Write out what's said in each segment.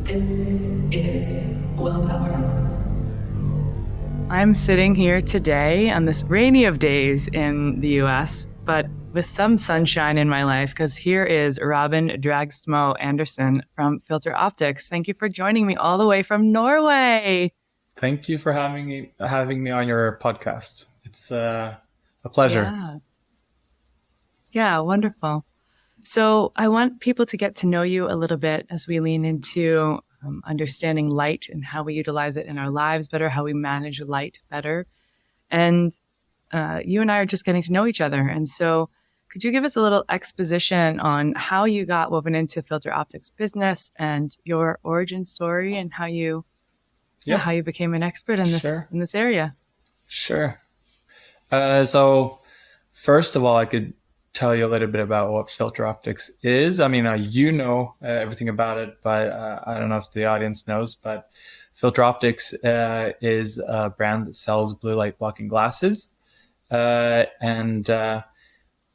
This is willpower. I'm sitting here today on this rainy of days in the US, but with some sunshine in my life, because here is Robin Dragsmo Anderson from Filter Optix. Thank you for joining me all the way from Norway. Thank you for having me on your podcast. It's a pleasure. Yeah, wonderful. So I want people to get to know you a little bit as we lean into understanding light and how we utilize it in our lives better, how we manage light better. And you and I are just getting to know each other. And so could you give us a little exposition on how you got woven into Filter Optix business and your origin story and how you became an expert in this area? Sure. So first of all, I could tell you a little bit about what Filter Optix is. I mean, you know everything about it, but I don't know if the audience knows, but Filter Optix is a brand that sells blue light blocking glasses. And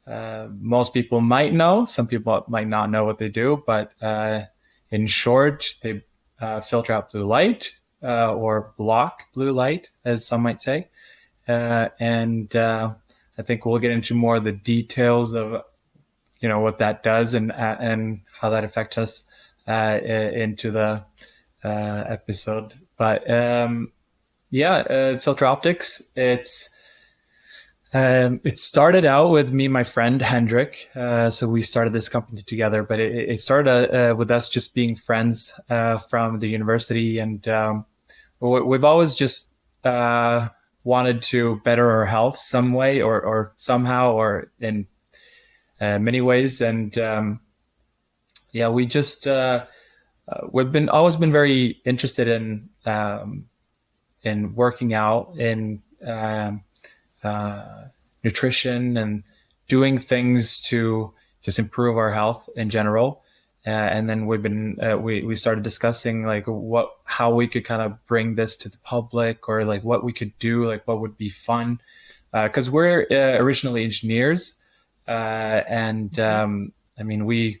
most people might know, some people might not know what they do, but in short, they filter out blue light or block blue light, as some might say. I think we'll get into more of the details of, what that does and how that affects us into the episode. But Filter Optix. It started out with me and my friend Hendrik. So we started this company together, but it started with us just being friends from the university, and we've always just wanted to better our health some way or somehow or in many ways. And we just we've always been very interested in working out, in nutrition and doing things to just improve our health in general. And then we've been we started discussing like how we could kind of bring this to the public, or like what we could do, like what would be fun, because we're originally engineers, and I mean we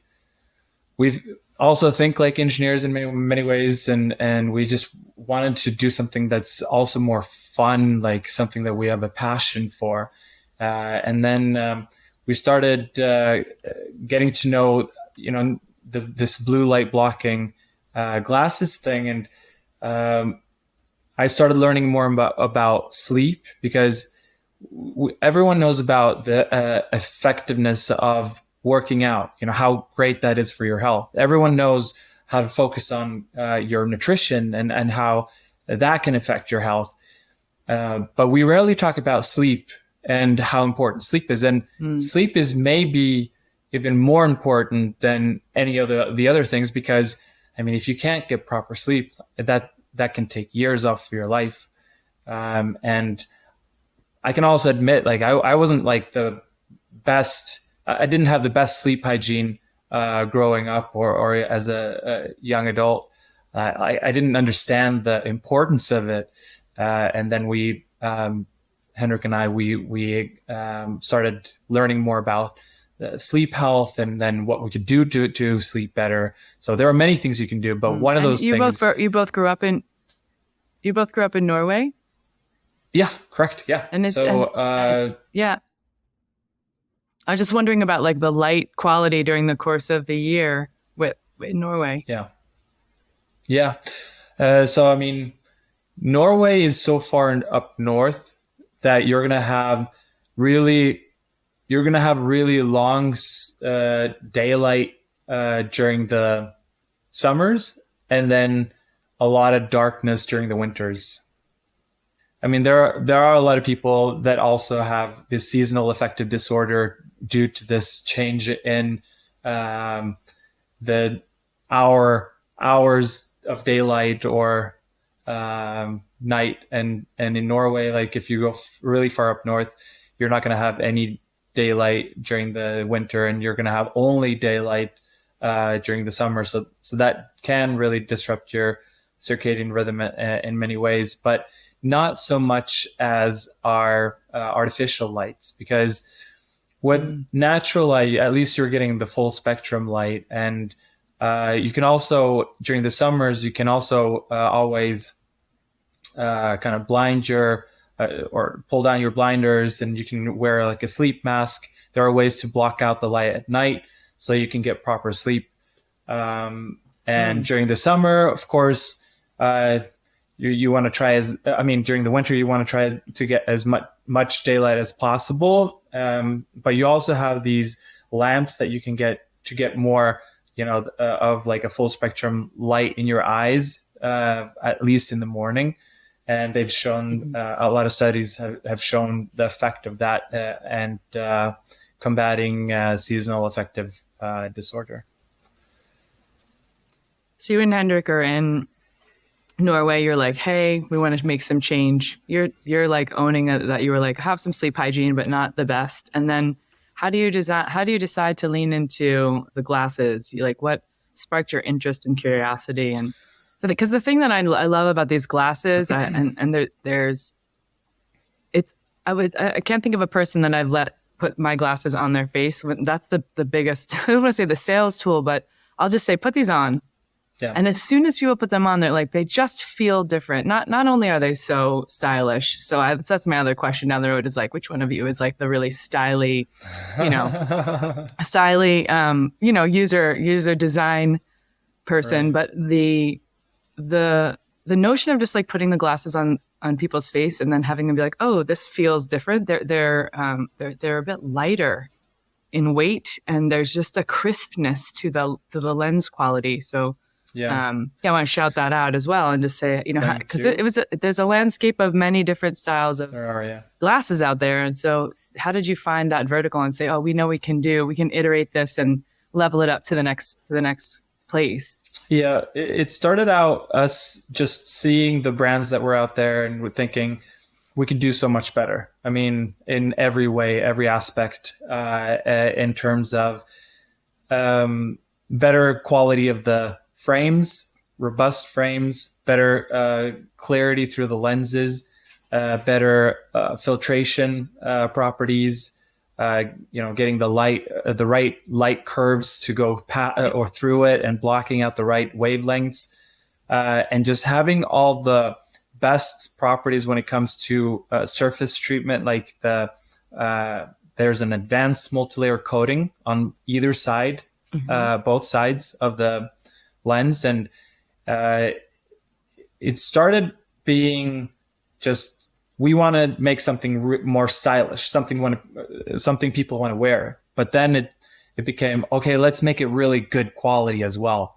also think like engineers in many ways, and we just wanted to do something that's also more fun, like something that we have a passion for, and then we started getting to know this blue light blocking glasses thing, and I started learning more about sleep, because everyone knows about the effectiveness of working out, how great that is for your health. Everyone knows how to focus on your nutrition and how that can affect your health, but we rarely talk about sleep and how important sleep is. And sleep is maybe even more important than any of the other things, because I mean, if you can't get proper sleep, that can take years off of your life. And I can also admit, like I wasn't like the best. I didn't have the best sleep hygiene growing up or as a young adult. I didn't understand the importance of it, and then Henrik and I, we started learning more about sleep health, and then what we could do to sleep better. So there are many things you can do, but one of those things. You both grew up in Norway. Yeah, correct. Yeah, yeah. I was just wondering about like the light quality during the course of the year in Norway. Yeah. So I mean, Norway is so far up north that you're gonna have really long daylight during the summers, and then a lot of darkness during the winters. I mean, there are a lot of people that also have this seasonal affective disorder due to this change in the hours of daylight or night. And in Norway, like if you go really far up north, you're not going to have any daylight during the winter, and you're going to have only daylight during the summer. So that can really disrupt your circadian rhythm in many ways, but not so much as our artificial lights, because with natural light, at least you're getting the full spectrum light, and You can also, during the summers, you can also always kind of blind your or pull down your blinders, and you can wear like a sleep mask. There are ways to block out the light at night so you can get proper sleep. And during the summer, of course, you want to try during the winter, you want to try to get as much daylight as possible. But you also have these lamps that you can get to get more, of like a full spectrum light in your eyes, at least in the morning. And they've shown, a lot of studies have shown the effect of that, and combating seasonal affective disorder. So you and Hendrik are in Norway. You're like, hey, we want to make some change. You're like owning it, that you were like, have some sleep hygiene, but not the best. And then how do you decide to lean into the glasses? What sparked your interest and curiosity? And because the thing that I love about these glasses, I can't think of a person that I've let put my glasses on their face. That's the biggest, I don't want to say the sales tool, but I'll just say, put these on. Yeah. And as soon as people put them on, they're like, they just feel different. Not only are they so stylish. So that's my other question down the road is like, which one of you is like the really styly, user design person. Right. But the notion of just like putting the glasses on people's face and then having them be like, oh, this feels different. They're a bit lighter in weight, and there's just a crispness to the lens quality. So I want to shout that out as well and just say, because there's a landscape of many different styles of glasses out there. And so how did you find that vertical and say, oh, we know we can iterate this and level it up to the next place? Yeah, it started out us just seeing the brands that were out there, and we're thinking we can do so much better. I mean, in every way, every aspect, in terms of better quality of the frames, robust frames, better clarity through the lenses, better filtration properties. Getting the right light curves to go or through it, and blocking out the right wavelengths, and just having all the best properties when it comes to surface treatment. Like there's an advanced multilayer coating on either side, both sides of the lens, and it started being just, we want to make something more stylish, something people want to wear. But then it became, okay, let's make it really good quality as well.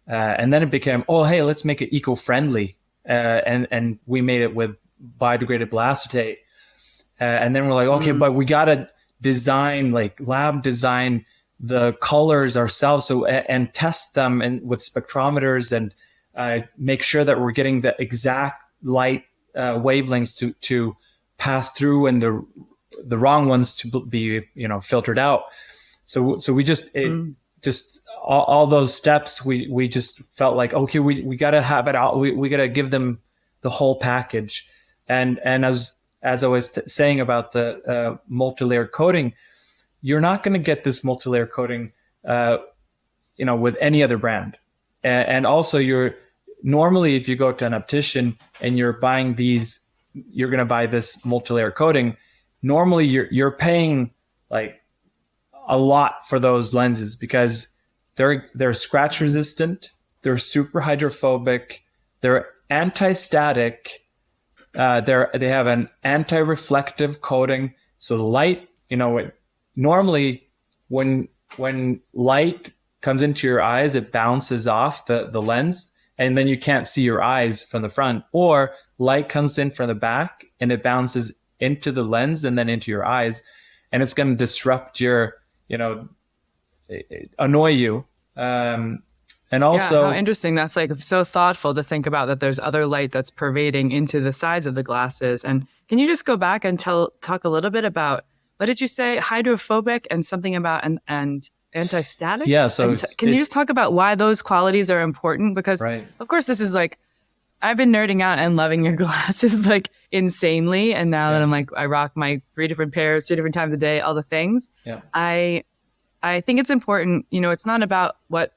And then it became, oh, hey, let's make it eco-friendly. And we made it with biodegradable acetate. And then we're like, okay, but we got to lab design the colors ourselves. So, and test them with spectrometers, and make sure that we're getting the exact light wavelengths to pass through, and the wrong ones to be filtered out. So we just all those steps, we just felt like, okay, we got to have it out. We got to give them the whole package. And as I was saying about the multi-layer coating, you're not going to get this multi-layer coating with any other brand. And also normally, if you go to an optician and you're buying these, you're going to buy this multi-layer coating. Normally, you're paying like a lot for those lenses because they're scratch resistant, they're super hydrophobic, they're anti-static, they have an anti-reflective coating. So the light, normally when light comes into your eyes, it bounces off the lens. And then you can't see your eyes from the front, or light comes in from the back and it bounces into the lens and then into your eyes, and it's going to disrupt your, annoy you. And also, how interesting. That's like so thoughtful to think about that there's other light that's pervading into the sides of the glasses. And can you just go back and talk a little bit about, what did you say? Hydrophobic and something about and anti-static? Yeah. So can you just talk about why those qualities are important? Because of course, this is like, I've been nerding out and loving your glasses like insanely. And now that I'm like, I rock my 3 different pairs, 3 different times a day, all the things. Yeah. I think it's important, it's not about what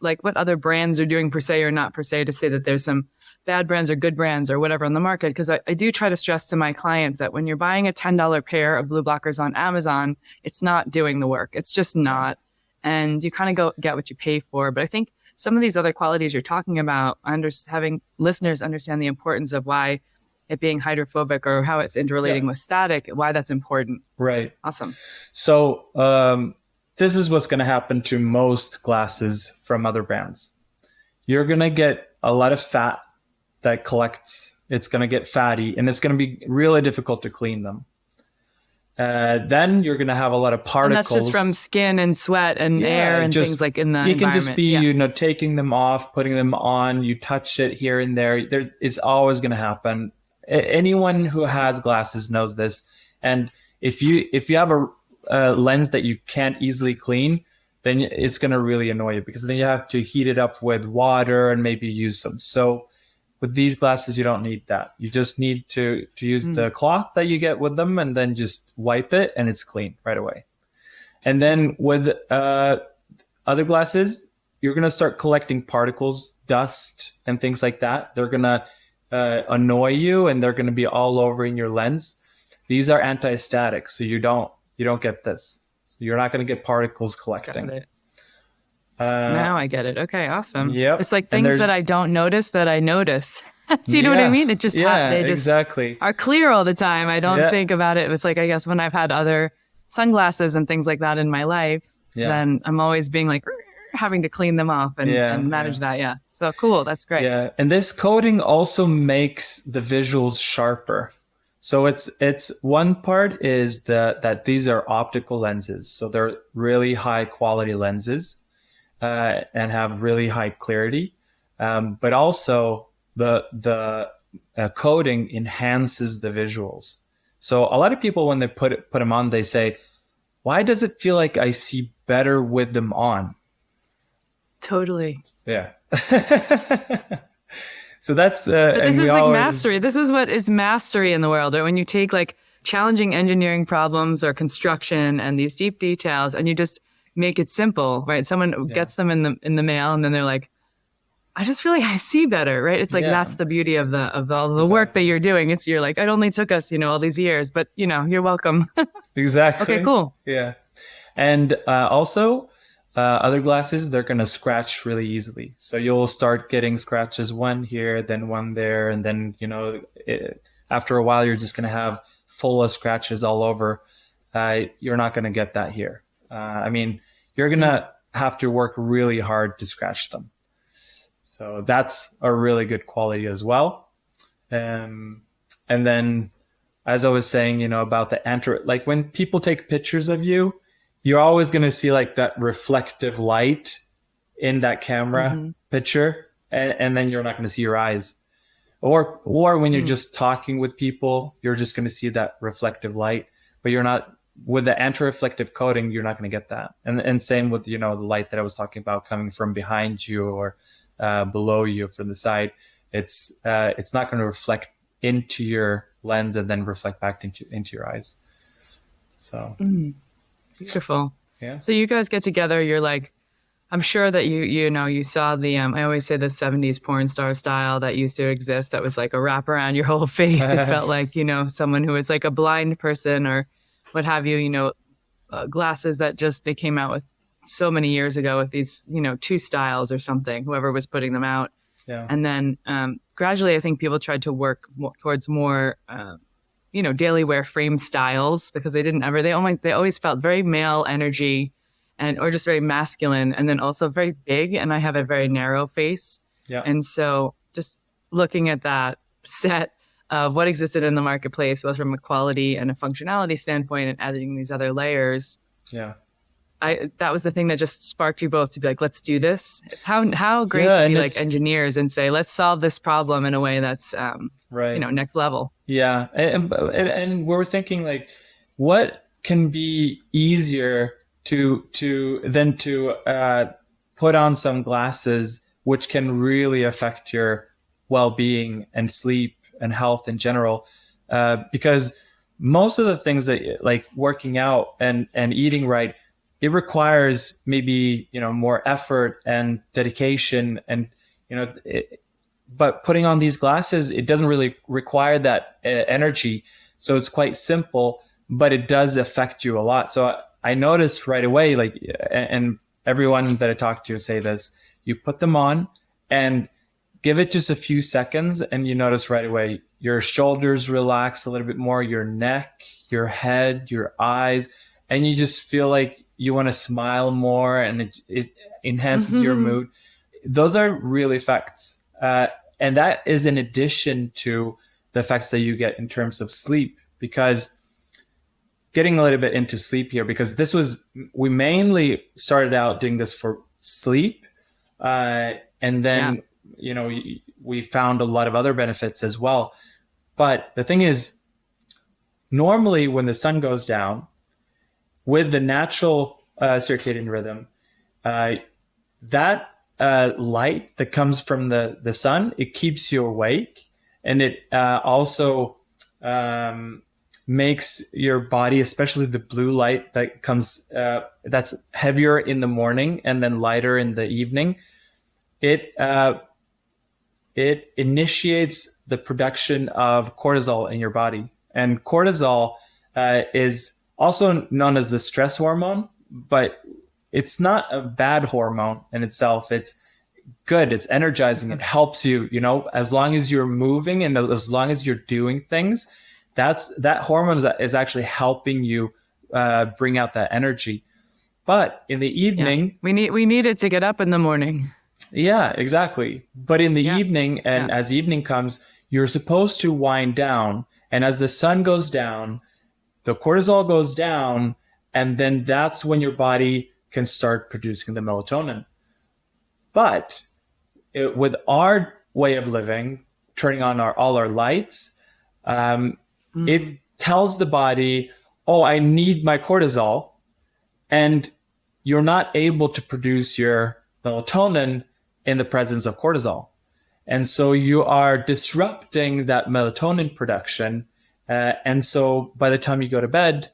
like what other brands are doing per se or not per se to say that there's some bad brands or good brands or whatever on the market. Because I do try to stress to my clients that when you're buying a $10 pair of blue blockers on Amazon, it's not doing the work. It's just not. And you kind of get what you pay for. But I think some of these other qualities you're talking about, having listeners understand the importance of why it being hydrophobic or how it's interrelating with static, why that's important. Right. Awesome. So this is what's going to happen to most glasses from other brands. You're going to get a lot of fat that collects. It's going to get fatty, and it's going to be really difficult to clean them. Then you're going to have a lot of particles. And that's just from skin and sweat and air and things like in the environment. It can just be, taking them off, putting them on, you touch it here and there. It's always going to happen. Anyone who has glasses knows this. And if you have a lens that you can't easily clean, then it's going to really annoy you, because then you have to heat it up with water and maybe use some soap. With these glasses, you don't need that. You just need to use the cloth that you get with them, and then just wipe it, and it's clean right away. And then with other glasses, you're going to start collecting particles, dust, and things like that. They're going to annoy you, and they're going to be all over in your lens. These are anti-static, so you don't get this. So you're not going to get particles collecting. Now I get it. Okay, awesome. Yep. It's like things that I don't notice that I notice. Do you know what I mean? It just they just exactly are clear all the time. I don't think about it. It's like, I guess when I've had other sunglasses and things like that in my life, then I'm always being like having to clean them off and manage that. Yeah. So cool. That's great. Yeah. And this coating also makes the visuals sharper. So it's one part is that these are optical lenses. So they're really high quality lenses. And have really high clarity, but also the coating enhances the visuals. So a lot of people, when they put them on, they say, "Why does it feel like I see better with them on?" Totally. Yeah. So that's but this is like mastery. This is what is mastery in the world. Or when you take like challenging engineering problems or construction and these deep details, and you just make it simple, right? Someone gets them in the mail, and then they're like, I just feel like I see better, right? It's like that's the beauty of all the work that you're doing. You're like, it only took us, all these years, but you're welcome. Exactly. Okay, cool. Yeah. And also other glasses, they're going to scratch really easily. So you'll start getting scratches, one here, then one there. And then, after a while, you're just going to have full of scratches all over. You're not going to get that here. You're going to have to work really hard to scratch them. So that's a really good quality as well. And then, as I was saying, about the like when people take pictures of you, you're always going to see like that reflective light in that camera picture. And then you're not going to see your eyes. Or when you're just talking with people, you're just going to see that reflective light, but you're not. With the anti-reflective coating, you're not going to get that. And same with, the light that I was talking about coming from behind you or below you from the side. It's not going to reflect into your lens and then reflect back into your eyes. So beautiful. Yeah. So you guys get together. You're like, I'm sure that you saw the I always say the 70s porn star style that used to exist. That was like a wrap around your whole face. It felt like someone who was like a blind person or what have you, glasses that they came out with so many years ago with these, two styles or something, whoever was putting them out. Yeah. And then gradually, I think people tried to work towards more, daily wear frame styles, because they always felt very male energy or just very masculine, and then also very big. And I have a very narrow face. Yeah. And so just looking at that set of what existed in the marketplace, both from a quality and a functionality standpoint, and adding these other layers. Yeah. That was the thing that just sparked you both to be like, let's do this. How great to be like engineers and say, let's solve this problem in a way that's, right. Next level. Yeah. And we're thinking like, what can be easier to put on some glasses, which can really affect your well-being and sleep and health in general, because most of the things that like working out and eating right, it requires maybe, more effort and dedication and, but putting on these glasses, it doesn't really require that energy. So it's quite simple, but it does affect you a lot. So I noticed right away, like, and everyone that I talk to say this, you put them on and give it just a few seconds and you notice right away your shoulders relax a little bit more, your neck, your head, your eyes, and you just feel like you want to smile more, and it enhances your mood. Those are real effects. And that is in addition to the effects that you get in terms of sleep, because getting a little bit into sleep here, because we mainly started out doing this for sleep. And then, we found a lot of other benefits as well. But the thing is, normally when the sun goes down, with the natural circadian rhythm, that light that comes from the sun, it keeps you awake, and it also makes your body, especially the blue light that comes, that's heavier in the morning and then lighter in the evening. It initiates the production of cortisol in your body, and cortisol is also known as the stress hormone, but it's not a bad hormone in itself. It's good. It's energizing. It helps you, as long as you're moving and as long as you're doing things, that hormone is actually helping you bring out that energy. But in the evening, we need it to get up in the morning. Yeah, exactly. But in the evening, and as evening comes, you're supposed to wind down. And as the sun goes down, the cortisol goes down, and then that's when your body can start producing the melatonin. But with our way of living, turning on all our lights, it tells the body, oh, I need my cortisol, and you're not able to produce your melatonin in the presence of cortisol. And so you are disrupting that melatonin production. And so by the time you go to bed,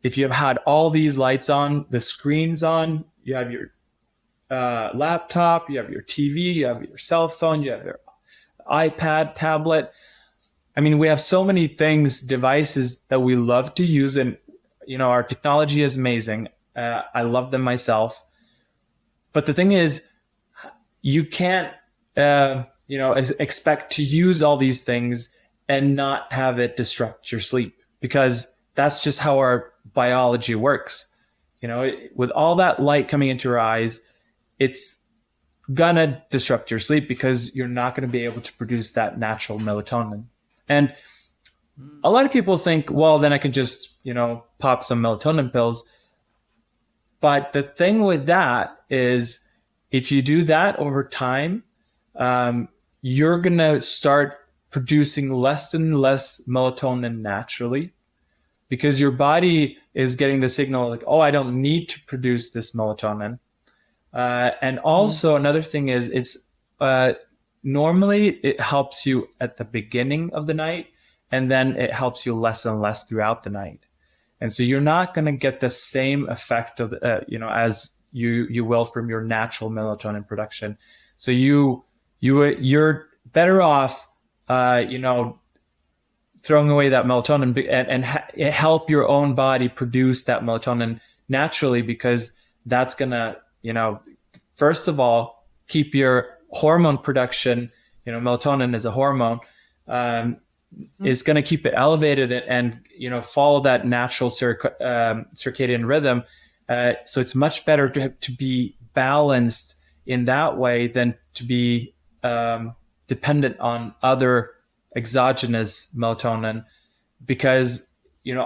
if you have had all these lights on, the screens on, you have your laptop, you have your TV, you have your cell phone, you have your iPad, tablet. I mean, we have so many things, devices that we love to use, and, our technology is amazing. I love them myself. But the thing is, you can't, expect to use all these things and not have it disrupt your sleep, because that's just how our biology works. With all that light coming into your eyes, it's gonna disrupt your sleep because you're not going to be able to produce that natural melatonin. And a lot of people think, well, then I can just, pop some melatonin pills. But the thing with that is, if you do that over time, you're going to start producing less and less melatonin naturally, because your body is getting the signal like, oh, I don't need to produce this melatonin. And also another thing is, it's normally it helps you at the beginning of the night, and then it helps you less and less throughout the night. And so you're not going to get the same effect of, as you will from your natural melatonin production. So you're better off, throwing away that melatonin and help your own body produce that melatonin naturally, because that's going to, first of all, keep your hormone production, melatonin is a hormone, is going to keep it elevated and follow that natural circadian rhythm. So it's much better to be balanced in that way than to be dependent on other exogenous melatonin, because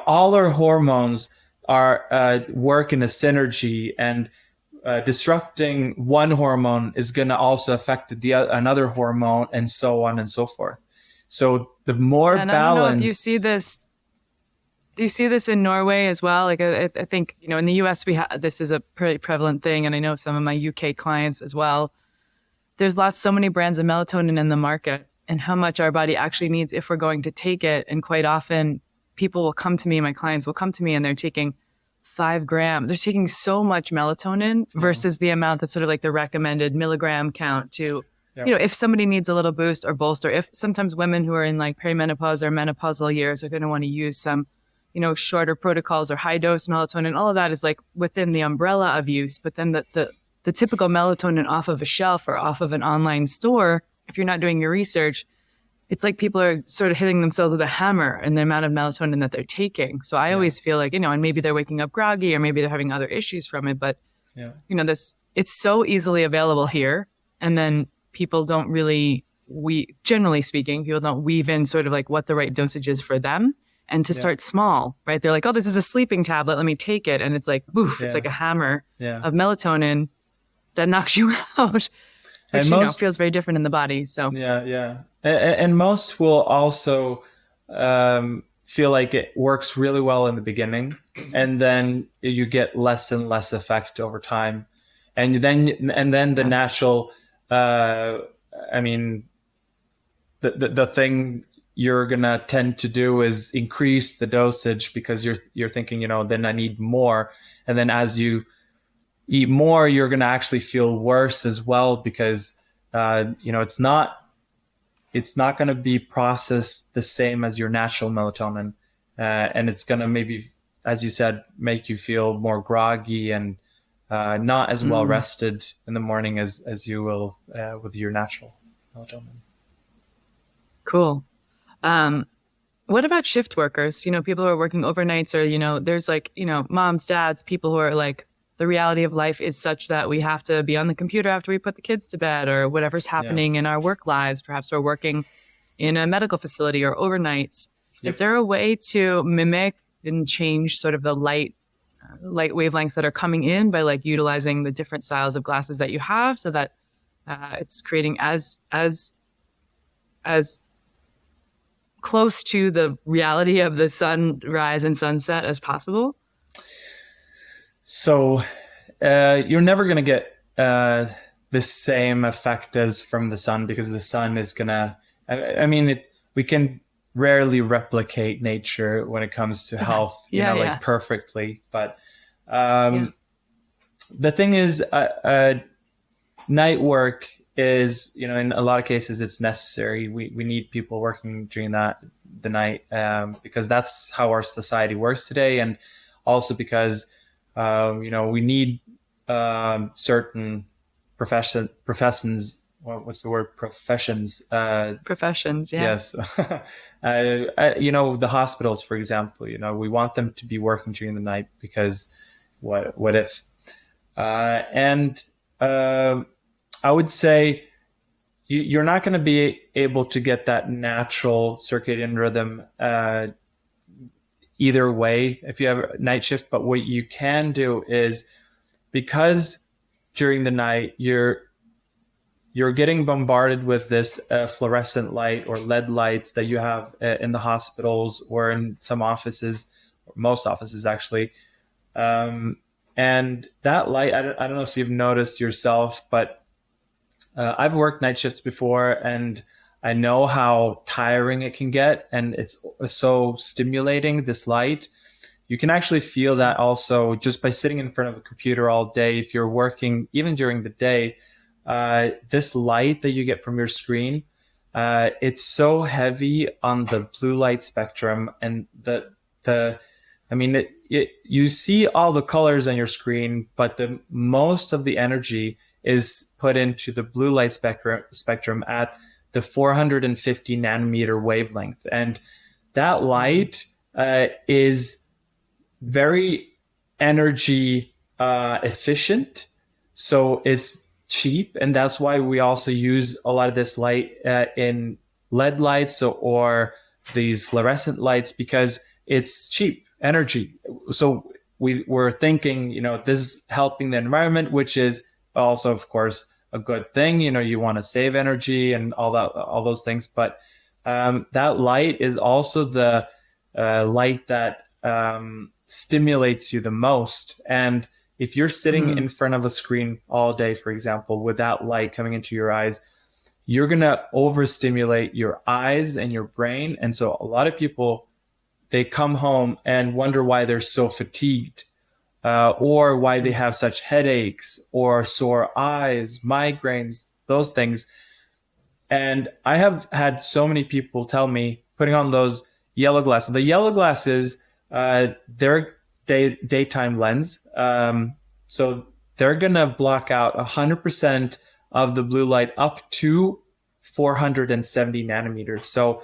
all our hormones are work in a synergy, and disrupting one hormone is going to also affect another hormone, and so on and so forth. So the more and balanced. I don't know if you see this. Do you see this in Norway as well? Like, I think, in the US, this is a pretty prevalent thing. And I know some of my UK clients as well. There's so many brands of melatonin in the market, and how much our body actually needs if we're going to take it. And quite often people will come to me, my clients will come to me, and they're taking 5 grams. They're taking so much melatonin versus the amount that's sort of like the recommended milligram count to, if somebody needs a little boost or bolster, if sometimes women who are in like perimenopause or menopausal years are going to want to use some, shorter protocols or high dose melatonin, all of that is like within the umbrella of use. But then the typical melatonin off of a shelf or off of an online store, if you're not doing your research, it's like people are sort of hitting themselves with a hammer in the amount of melatonin that they're taking. So I always feel like, and maybe they're waking up groggy or maybe they're having other issues from it. But, it's so easily available here. And then people don't really, generally speaking, people don't weave in sort of like what the right dosage is for them and to start small, right? They're like, oh, this is a sleeping tablet. Let me take it. And it's like, boof, it's like a hammer of melatonin that knocks you out. Which, feels very different in the body. So and most will also feel like it works really well in the beginning, and then you get less and less effect over time, and then the natural. The thing you're gonna tend to do is increase the dosage because you're thinking, then I need more, and then as you eat more, you're going to actually feel worse as well because, it's not going to be processed the same as your natural melatonin. And it's going to maybe, as you said, make you feel more groggy and not as well rested in the morning as you will with your natural melatonin. Cool. What about shift workers? People who are working overnights or, there's like, moms, dads, people who are like, the reality of life is such that we have to be on the computer after we put the kids to bed or whatever's happening in our work lives. Perhaps we're working in a medical facility or overnights. Is there a way to mimic and change sort of the light wavelengths that are coming in by like utilizing the different styles of glasses that you have so that it's creating as close to the reality of the sunrise and sunset as possible? So you're never going to get the same effect as from the sun because the sun is going to, we can rarely replicate nature when it comes to health, perfectly. But the thing is, night work is, in a lot of cases, it's necessary. We need people working during the night because that's how our society works today. And also because we need certain professions. What's the word? Professions. Professions. Yeah. Yes. The hospitals, for example. We want them to be working during the night because what if? I would say you're not going to be able to get that natural circadian rhythm either way if you have a night shift. But what you can do is, because during the night you're getting bombarded with this fluorescent light or LED lights that you have in the hospitals or in some offices, or most offices actually. And that light, I don't know if you've noticed yourself, but I've worked night shifts before and I know how tiring it can get, and it's so stimulating, this light. You can actually feel that also just by sitting in front of a computer all day. If you're working, even during the day, this light that you get from your screen, it's so heavy on the blue light spectrum, and you see all the colors on your screen, but the most of the energy is put into the blue light spectrum at the 450 nanometer wavelength. And that light is very energy efficient. So it's cheap. And that's why we also use a lot of this light in LED lights or these fluorescent lights, because it's cheap energy. So we're thinking, this is helping the environment, which is also, of course, a good thing. You want to save energy and all those things. But that light is also the light that stimulates you the most. And if you're sitting in front of a screen all day, for example, with that light coming into your eyes, you're going to overstimulate your eyes and your brain. And so a lot of people, they come home and wonder why they're so fatigued. or why they have such headaches or sore eyes, migraines, those things. And I have had so many people tell me putting on those yellow glasses. The yellow glasses, they're daytime lens. So they're going to block out 100% of the blue light up to 470 nanometers. So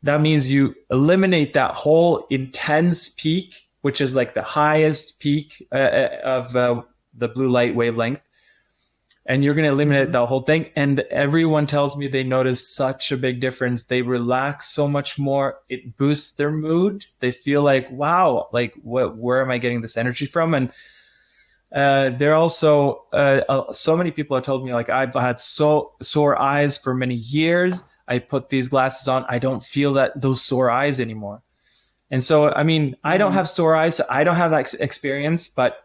that means you eliminate that whole intense peak, which is like the highest peak of the blue light wavelength. And you're going to eliminate the whole thing. And everyone tells me they notice such a big difference. They relax so much more. It boosts their mood. They feel like, wow, like where am I getting this energy from? And there also, so many people have told me, like, I've had sore eyes for many years. I put these glasses on. I don't feel those sore eyes anymore. And so, I mean, I don't have sore eyes. So I don't have that experience, but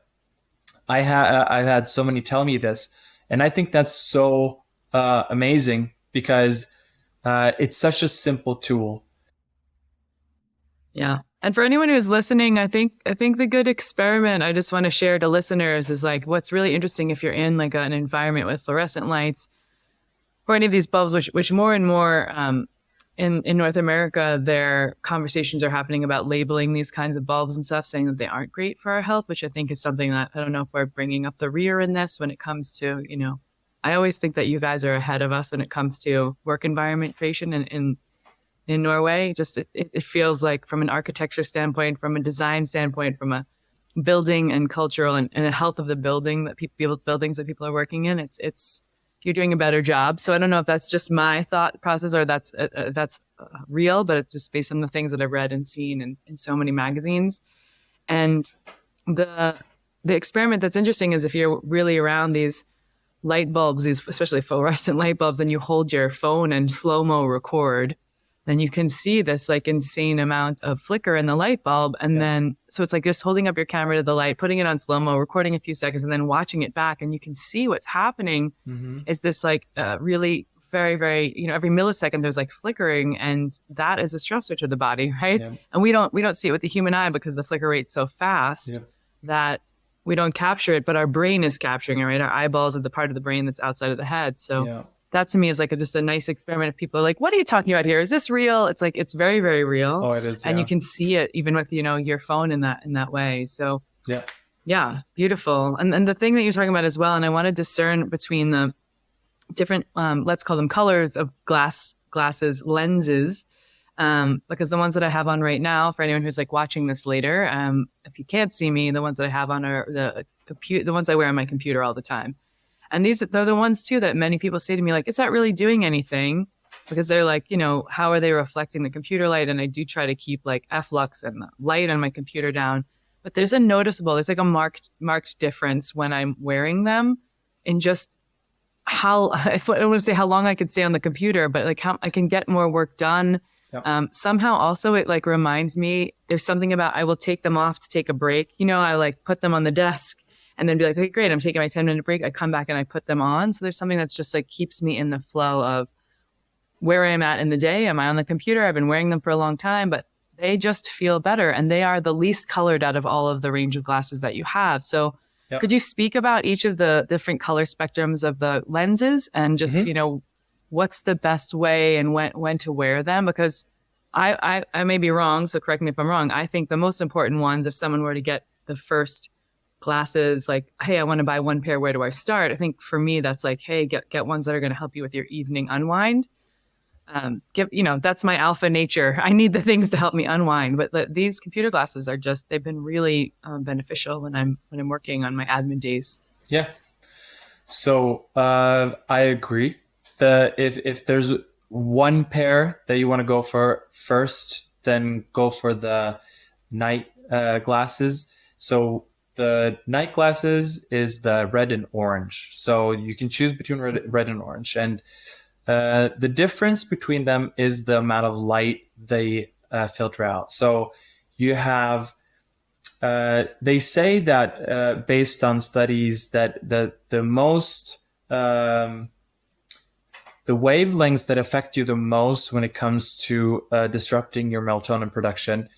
I've had so many tell me this. And I think that's so amazing because it's such a simple tool. Yeah. And for anyone who's listening, I think the good experiment I just want to share to listeners is like, what's really interesting if you're in like an environment with fluorescent lights or any of these bulbs, which more and more in North America, their conversations are happening about labeling these kinds of bulbs and stuff, saying that they aren't great for our health, which I think is something that, I don't know if we're bringing up the rear in this when it comes to, you know, I always think that you guys are ahead of us when it comes to work environment creation in Norway. Just it feels like from an architecture standpoint, from a design standpoint, from a building and cultural and the health of the building that buildings that people are working in, it's you're doing a better job. So I don't know if that's just my thought process or that's real, but it's just based on the things that I've read and seen in so many magazines. And the experiment that's interesting is if you're really around these light bulbs, these especially fluorescent light bulbs, and you hold your phone and slow-mo record, then you can see this like insane amount of flicker in the light bulb. And then, so it's like just holding up your camera to the light, putting it on slow-mo, recording a few seconds, and then watching it back. And you can see what's happening is this like really very, very, you know, every millisecond there's like flickering, and that is a stressor to the body, right? Yeah. And we don't see it with the human eye because the flicker rate's so fast that we don't capture it, but our brain is capturing it, right? Our eyeballs are the part of the brain that's outside of the head. So that to me is like just a nice experiment. If people are like, what are you talking about here? Is this real? It's like, it's very, very real. Oh, it is. And you can see it even with, you know, your phone in that way. So yeah, beautiful. And the thing that you're talking about as well, and I want to discern between the different, let's call them colors of glasses, lenses, because the ones that I have on right now, for anyone who's like watching this later, if you can't see me, the ones that I have on are the ones I wear on my computer all the time. And they're the ones too that many people say to me, like, is that really doing anything? Because they're like, you know, how are they reflecting the computer light? And I do try to keep like F-lux and the light on my computer down. But there's like a marked difference when I'm wearing them in just how, I don't want to say how long I could stay on the computer, but like how I can get more work done. Somehow also it like reminds me, there's something about, I will take them off to take a break. You know, I like put them on the desk and then be like, okay, great, I'm taking my 10-minute break. I come back and I put them on. So there's something that's just like keeps me in the flow of where I am at in the day. Am I on the computer? I've been wearing them for a long time, but they just feel better. And they are the least colored out of all of the range of glasses that you have. So could you speak about each of the different color spectrums of the lenses and just, you know, what's the best way and when to wear them? Because I may be wrong, so correct me if I'm wrong. I think the most important ones, if someone were to get the first glasses, like, hey, I want to buy one pair, where do I start? I think for me, that's like, hey, get ones that are going to help you with your evening unwind. That's my alpha nature. I need the things to help me unwind. But these computer glasses are they've been really beneficial when I'm working on my admin days. Yeah. So I agree that if there's one pair that you want to go for first, then go for the night glasses. So the night glasses is the red and orange. So you can choose between red and orange. And the difference between them is the amount of light they filter out. So you have, they say that based on studies that the most, the wavelengths that affect you the most when it comes to disrupting your melatonin production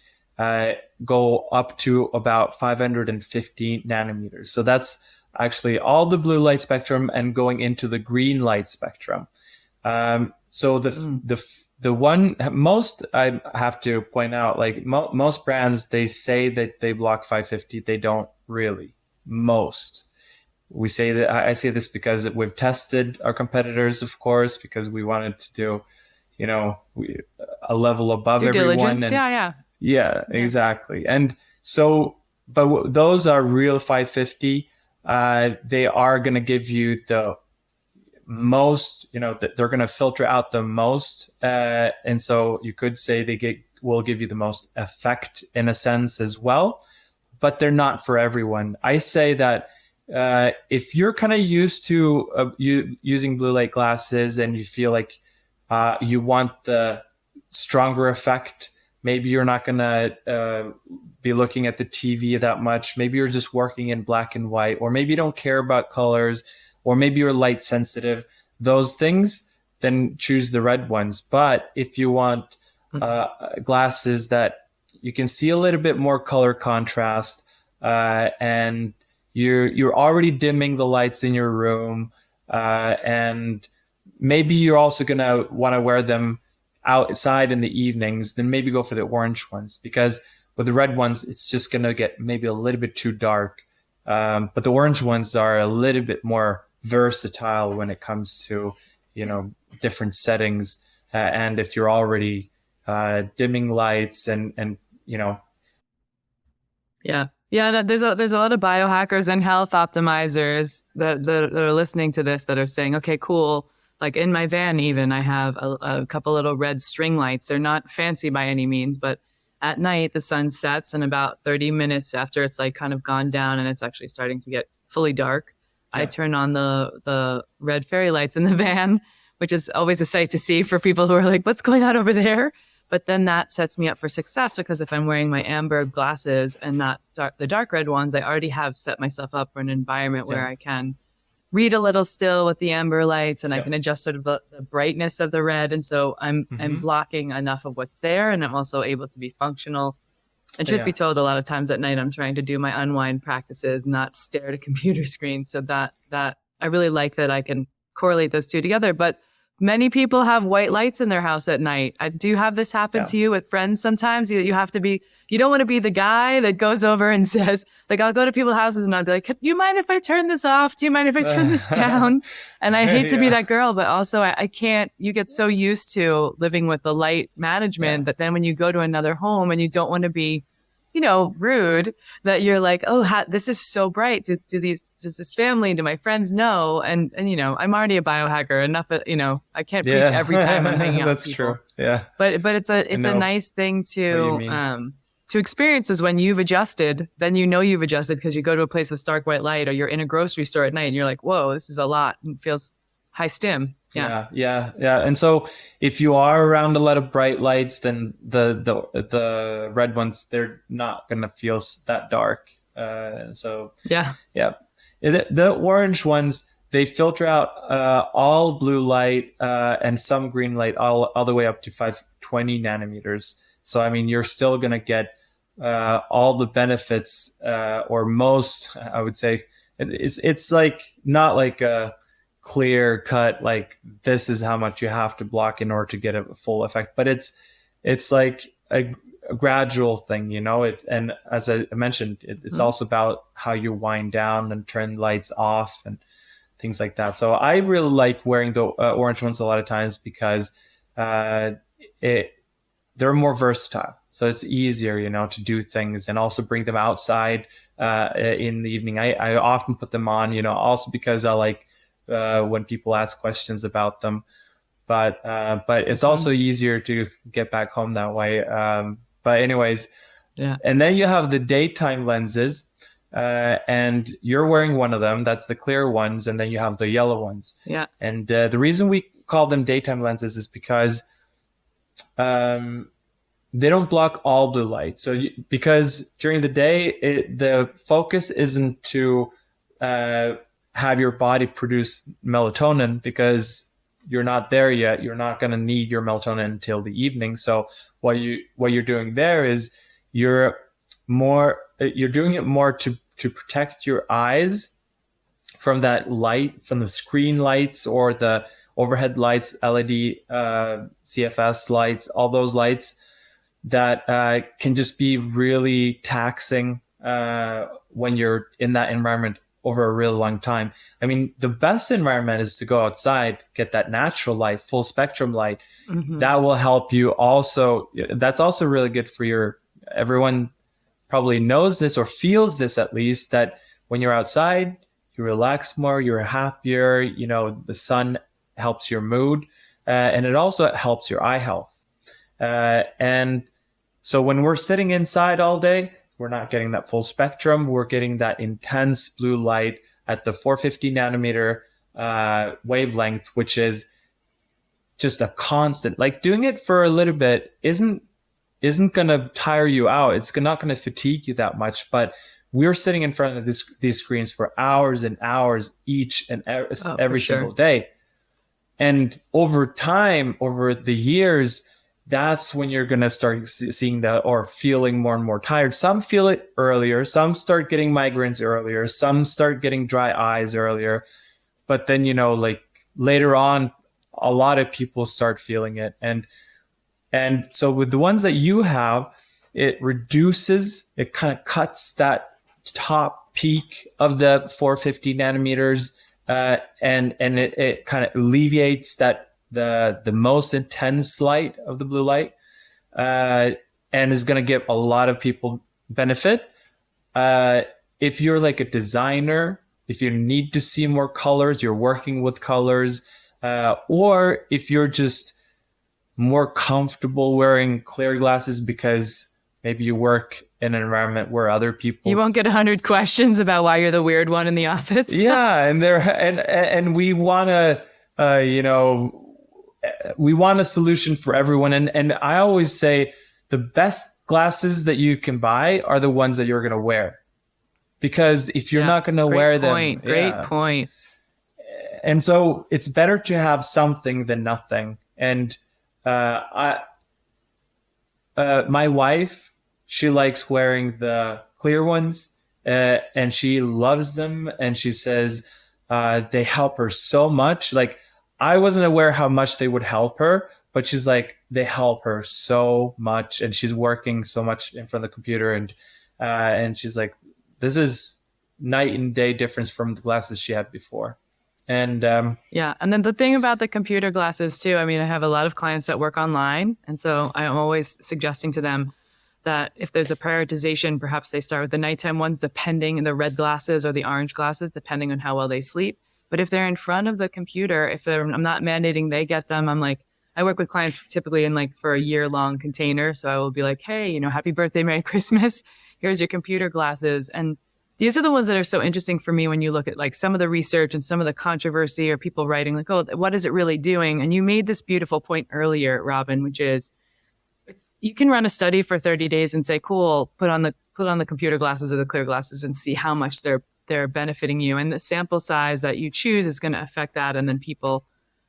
go up to about 550 nanometers. So that's actually all the blue light spectrum and going into the green light spectrum. So the one most, I have to point out, like most brands, they say that they block 550. They don't really. Most. We say that, I say this because we've tested our competitors, of course, because we wanted to do, a level above Due everyone. diligence. And yeah, exactly. And so, but those are real 550. They are going to give you the most, they're going to filter out the most. And so you could say will give you the most effect in a sense as well, but they're not for everyone. I say that if you're kind of used to using blue light glasses and you feel like you want the stronger effect, maybe you're not going to be looking at the TV that much. Maybe you're just working in black and white, or maybe you don't care about colors, or maybe you're light sensitive. Those things, then choose the red ones. But if you want glasses that you can see a little bit more color contrast, and you're already dimming the lights in your room, and maybe you're also going to want to wear them outside in the evenings, then maybe go for the orange ones, because with the red ones, it's just going to get maybe a little bit too dark. But the orange ones are a little bit more versatile when it comes to, different settings. And if you're already dimming lights and. Yeah, there's a lot of biohackers and health optimizers that are listening to this that are saying, okay, cool. Like in my van, even I have a couple little red string lights. They're not fancy by any means, but at night the sun sets, and about 30 minutes after it's like kind of gone down and it's actually starting to get fully dark, I turn on the red fairy lights in the van, which is always a sight to see for people who are like, what's going on over there? But then that sets me up for success, because if I'm wearing my amber glasses and not the dark red ones, I already have set myself up for an environment where I can read a little still with the amber lights, and I can adjust sort of the brightness of the red. And so I'm blocking enough of what's there, and I'm also able to be functional. And truth be told, a lot of times at night, I'm trying to do my unwind practices, not stare at a computer screen. So that I really like that I can correlate those two together. But many people have white lights in their house at night. Do you have this happen to you with friends sometimes? You have to be, you don't want to be the guy that goes over and says, like, I'll go to people's houses and I'll be like, do you mind if I turn this off? Do you mind if I turn this down? And I hate to be that girl, but also I can't, you get so used to living with the light management that then when you go to another home and you don't want to be, rude, that you're like, oh, this is so bright. Does this family, do my friends know? And I'm already a biohacker. Enough, I can't preach every time I'm hanging out with people. That's true. Yeah. But it's a nice thing to experience, is when you've adjusted, then you've adjusted, because you go to a place with stark white light, or you're in a grocery store at night and you're like, whoa, this is a lot. It feels high stim. Yeah. And so if you are around a lot of bright lights, then the red ones, they're not going to feel that dark. The orange ones, they filter out all blue light and some green light all the way up to 520 nanometers. So, I mean, you're still going to get all the benefits, or most, I would say. It's like not like a clear cut, like this is how much you have to block in order to get a full effect, but it's like a gradual thing, and as I mentioned, it's also about how you wind down and turn lights off and things like that. So I really like wearing the orange ones a lot of times, because they're more versatile, so it's easier to do things and also bring them outside in the evening. I often put them on, also because I like when people ask questions about them, but it's also easier to get back home that way. But anyways, and then you have the daytime lenses, and you're wearing one of them. That's the clear ones, and then you have the yellow ones. Yeah. And the reason we call them daytime lenses is because they don't block all blue light. So because during the day, the focus isn't to have your body produce melatonin, because you're not there yet. You're not going to need your melatonin until the evening. So what you're doing there is you're doing it more to protect your eyes from that light, from the screen lights or the overhead lights, LED, CFS lights, all those lights that can just be really taxing when you're in that environment over a really long time. I mean, the best environment is to go outside, get that natural light, full spectrum light. Mm-hmm. That will help you also. That's also really good for everyone probably knows this or feels this at least, that when you're outside, you relax more, you're happier, the sun helps your mood, and it also helps your eye health. And so when we're sitting inside all day, we're not getting that full spectrum. We're getting that intense blue light at the 450 nanometer wavelength, which is just a constant. Like, doing it for a little bit isn't going to tire you out. It's not going to fatigue you that much. But we're sitting in front of these screens for hours and hours each and every single day. And over time, over the years, that's when you're going to start seeing or feeling more and more tired. Some feel it earlier. Some start getting migraines earlier. Some start getting dry eyes earlier. But then, like later on, a lot of people start feeling it. And so with the ones that you have, it kind of cuts that top peak of the 450 nanometers, and it kind of alleviates that the most intense light of the blue light, and is going to give a lot of people benefit. If you're like a designer, if you need to see more colors, you're working with colors, or if you're just more comfortable wearing clear glasses because maybe you work in an environment where other people... You won't get 100 questions about why you're the weird one in the office. Yeah, and we want to, we want a solution for everyone. And I always say the best glasses that you can buy are the ones that you're going to wear. Because if you're not going to wear them... Great point. And so it's better to have something than nothing. And my wife, she likes wearing the clear ones, and she loves them. And she says they help her so much. Like, I wasn't aware how much they would help her, but she's like, they help her so much. And she's working so much in front of the computer. And she's like, this is night and day difference from the glasses she had before. And yeah. And then the thing about the computer glasses too, I mean, I have a lot of clients that work online. And so I'm always suggesting to them that if there's a prioritization, perhaps they start with the nighttime ones, depending the red glasses or the orange glasses, depending on how well they sleep. But if they're in front of the computer, I'm not mandating they get them. I'm like, I work with clients typically in like for a year-long container. So I will be like, hey, happy birthday, Merry Christmas. Here's your computer glasses. And these are the ones that are so interesting for me when you look at like some of the research and some of the controversy or people writing like, oh, what is it really doing? And you made this beautiful point earlier, Robin, which is you can run a study for 30 days and say, cool, put on the computer glasses or the clear glasses and see how much they're benefiting you. And the sample size that you choose is going to affect that. And then people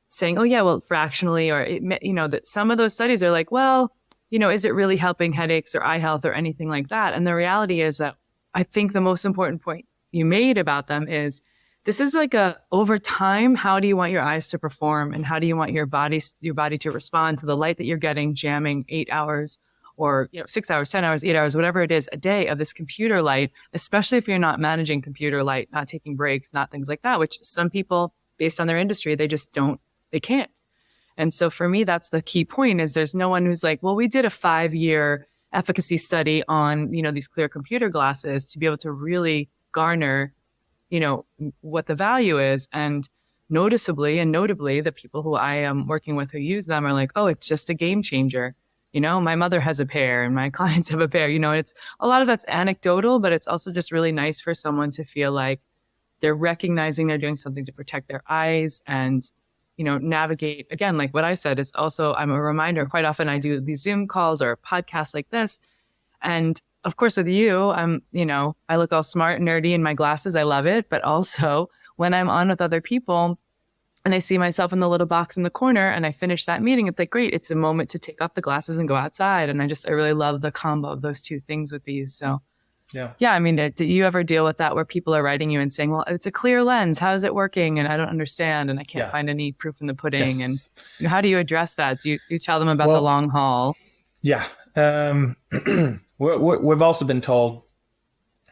saying, oh yeah, well, fractionally, or that some of those studies are like, well, is it really helping headaches or eye health or anything like that? And the reality is that I think the most important point you made about them is this is like over time, how do you want your eyes to perform and how do you want your body to respond to the light that you're getting, jamming 8 hours or 6 hours, 10 hours, 8 hours, whatever it is a day of this computer light, especially if you're not managing computer light, not taking breaks, not things like that, which some people based on their industry, they can't. And so for me, that's the key point is there's no one who's like, well, we did a 5-year efficacy study on, these clear computer glasses to be able to really garner, what the value is. And notably, the people who I am working with who use them are like, oh, it's just a game changer. My mother has a pair and my clients have a pair, it's a lot of that's anecdotal, but it's also just really nice for someone to feel like they're recognizing they're doing something to protect their eyes and, navigate. Again, like what I said, it's also, I'm a reminder, quite often I do these Zoom calls or podcasts like this. And of course with you, I look all smart and nerdy in my glasses. I love it. But also when I'm on with other people, and I see myself in the little box in the corner and I finish that meeting, it's like, great, it's a moment to take off the glasses and go outside. And I really love the combo of those two things with these. So yeah, I mean, do you ever deal with that where people are writing you and saying, well, it's a clear lens, how is it working? And I don't understand, and I can't find any proof in the pudding. Yes. And how do you address that? Do you tell them about the long haul? Yeah. We've also been told,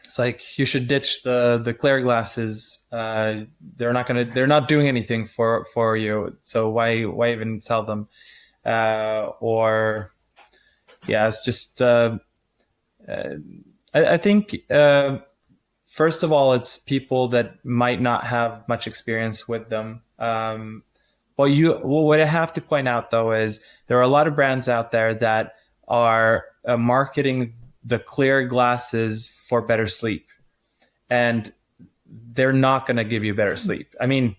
it's like, you should ditch the clear glasses. They're not doing anything for you. So why even sell them? It's just, I think, first of all, it's people that might not have much experience with them. What I have to point out though is there are a lot of brands out there that are marketing the clear glasses for better sleep, and they're not going to give you better sleep. I mean,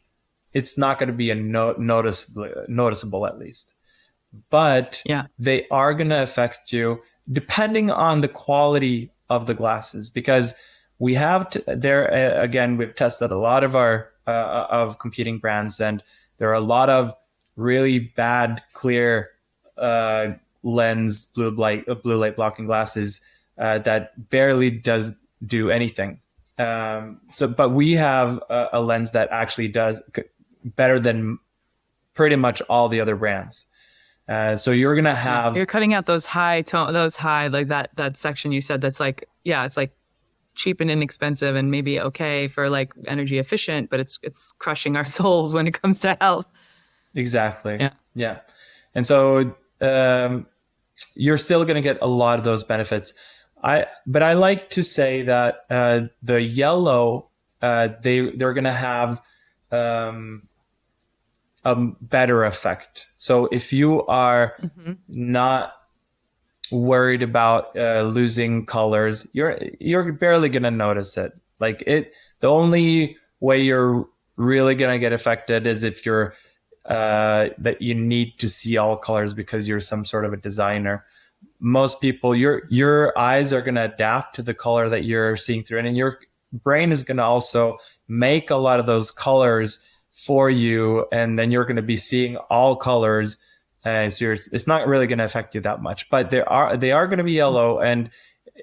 it's not going to be noticeable at least, but they are going to affect you depending on the quality of the glasses, because we have again, we've tested a lot of our of competing brands, and there are a lot of really bad clear lens blue light blocking glasses that barely do anything. But we have a lens that actually does better than pretty much all the other brands. So you're gonna have you're cutting out those high like that section you said that's like, it's like cheap and inexpensive and maybe okay for like energy efficient, but it's crushing our souls when it comes to health. Exactly. Yeah. And so you're still going to get a lot of those benefits. But I like to say that the yellow, they're going to have a better effect. So if you are not worried about losing colors, you're barely going to notice it. Like the only way you're really going to get affected is if you're that you need to see all colors because you're some sort of a designer. Most people, your eyes are going to adapt to the color that you're seeing through, and your brain is going to also make a lot of those colors for you, and then you're going to be seeing all colors. So it's not really going to affect you that much, but they are going to be yellow. And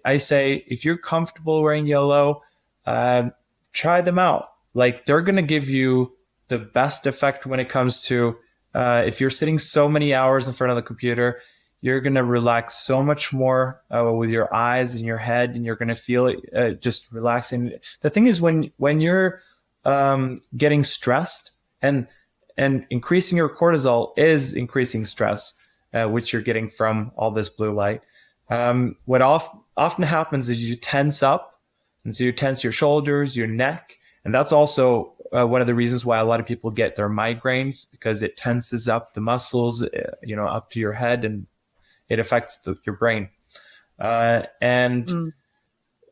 I say, if you're comfortable wearing yellow, try them out. Like, they're going to give you the best effect when it comes to if you're sitting so many hours in front of the computer, you're going to relax so much more with your eyes and your head, and you're going to feel it just relaxing. The thing is, when you're getting stressed, and increasing your cortisol is increasing stress, which you're getting from all this blue light. What often happens is you tense up, and so you tense your shoulders, your neck, and that's also one of the reasons why a lot of people get their migraines, because it tenses up the muscles, up to your head, and it affects your brain. A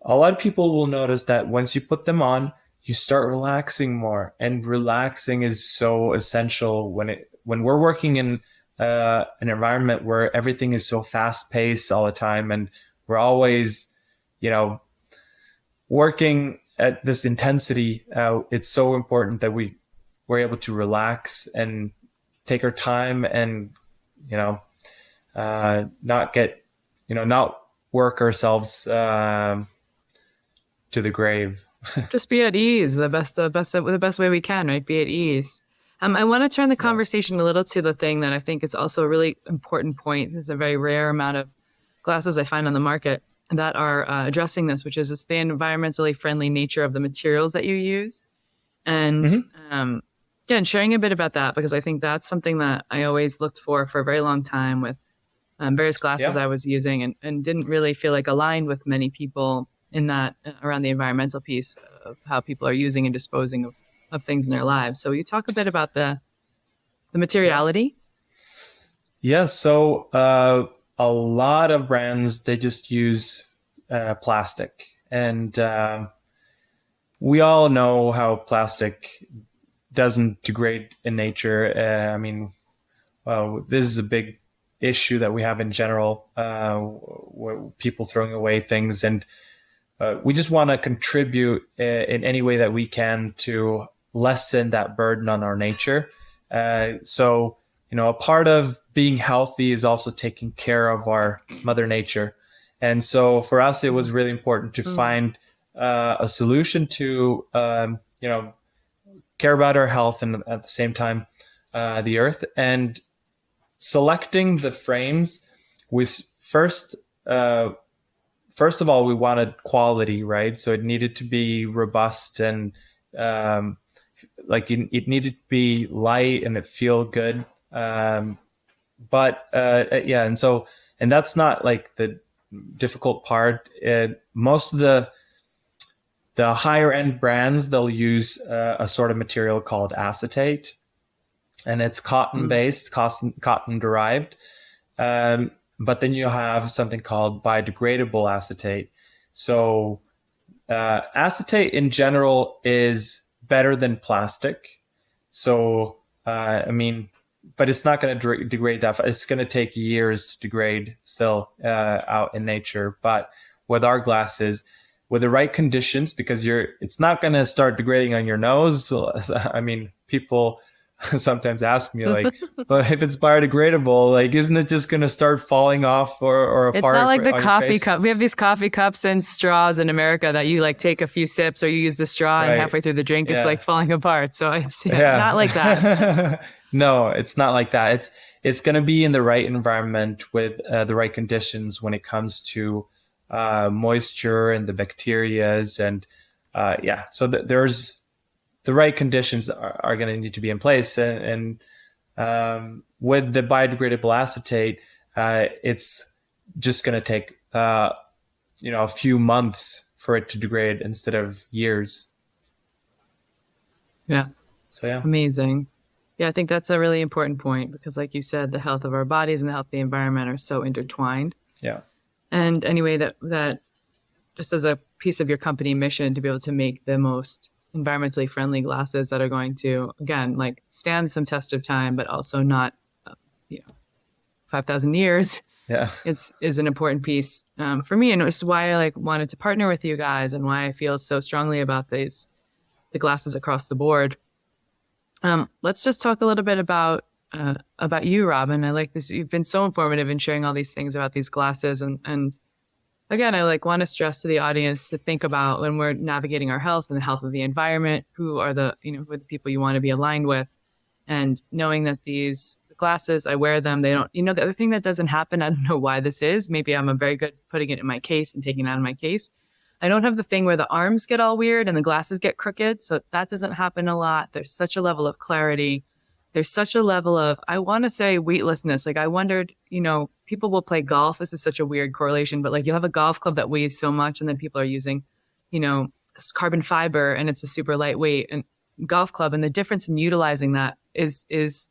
lot of people will notice that once you put them on, you start relaxing more, and relaxing is so essential when we're working in an environment where everything is so fast paced all the time, and we're always, working at this intensity. It's so important that we're able to relax and take our time, and not work ourselves to the grave. Just be at ease. The best way we can, right? Be at ease. I want to turn the conversation a little to the thing that I think is also a really important point. There's a very rare amount of glasses I find on the market that are addressing this, which is the environmentally friendly nature of the materials that you use. And again, sharing a bit about that, because I think that's something that I always looked for a very long time with various glasses I was using, and didn't really feel like aligned with many people in that around the environmental piece of how people are using and disposing of things in their lives. So you talk a bit about the materiality. Yeah. So a lot of brands, they just use plastic, and we all know how plastic doesn't degrade in nature. This is a big issue that we have in general, people throwing away things, and we just want to contribute in any way that we can to lessen that burden on our nature. So, a part of being healthy is also taking care of our mother nature. And so for us, it was really important to find a solution to, care about our health and at the same time, the earth. And selecting the frames was first of all, we wanted quality, right? So it needed to be robust and it needed to be light and it feel good. And that's not like the difficult part. Most of the higher end brands, they'll use a sort of material called acetate, and it's cotton based, cotton derived. But then you have something called biodegradable acetate. So acetate in general is better than plastic. So, but it's not going to degrade that. It's going to take years to degrade still out in nature. But with our glasses, with the right conditions, because it's not going to start degrading on your nose. People sometimes ask me like, but if it's biodegradable, like, isn't it just going to start falling off or apart? It's not like the coffee cup. We have these coffee cups and straws in America that you like take a few sips or you use the straw and halfway through the drink, it's like falling apart. So it's not like that. No, it's not like that. It's going to be in the right environment with the right conditions when it comes to moisture and the bacterias and so there's the right conditions are going to need to be in place. And with the biodegradable acetate, it's just going to take, a few months for it to degrade instead of years. Yeah. So, yeah. Amazing. Yeah, I think that's a really important point because like you said, the health of our bodies and the health of the environment are so intertwined. Yeah. And anyway, that just as a piece of your company mission to be able to make the most environmentally friendly glasses that are going to, again, like stand some test of time, but also not, 5,000 years is an important piece for me. And it's why I wanted to partner with you guys and why I feel so strongly about the glasses across the board. Let's just talk a little bit about you, Robin. I like this. You've been so informative in sharing all these things about these glasses. And again, I want to stress to the audience to think about when we're navigating our health and the health of the environment, who are the people you want to be aligned with, and knowing that these glasses, I wear them. They don't, the other thing that doesn't happen, I don't know why this is. Maybe I'm very good putting it in my case and taking it out of my case. I don't have the thing where the arms get all weird and the glasses get crooked. So that doesn't happen a lot. There's such a level of clarity. There's such a level of, I want to say, weightlessness. Like I wondered, people will play golf. This is such a weird correlation, but like you'll have a golf club that weighs so much and then people are using, carbon fiber and it's a super lightweight and golf club. And the difference in utilizing that is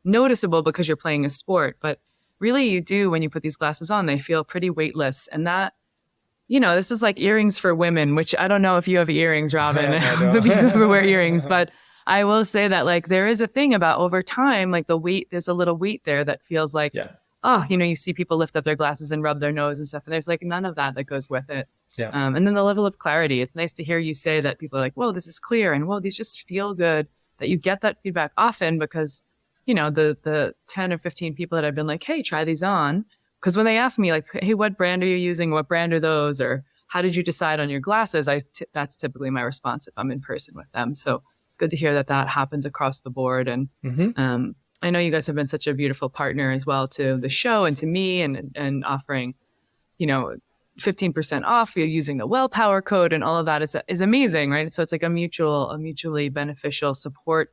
noticeable because you're playing a sport. But really you do, when you put these glasses on, they feel pretty weightless. And that, this is like earrings for women, which I don't know if you have earrings, Robin. If you ever wear earrings, but I will say that like there is a thing about over time, like the weight, there's a little weight there that feels like, you see people lift up their glasses and rub their nose and stuff. And there's like none of that goes with it. Yeah. And then the level of clarity. It's nice to hear you say that people are like, whoa, this is clear. And whoa, these just feel good, that you get that feedback often because, the 10 or 15 people that I've been like, hey, try these on. Because when they ask me like, hey, what brand are you using? What brand are those? Or how did you decide on your glasses? That's typically my response if I'm in person with them. So it's good to hear that happens across the board. And I know you guys have been such a beautiful partner as well to the show and to me and offering, 15% off. You're using the Well Power code and all of that is amazing, right? So it's like a mutually beneficial support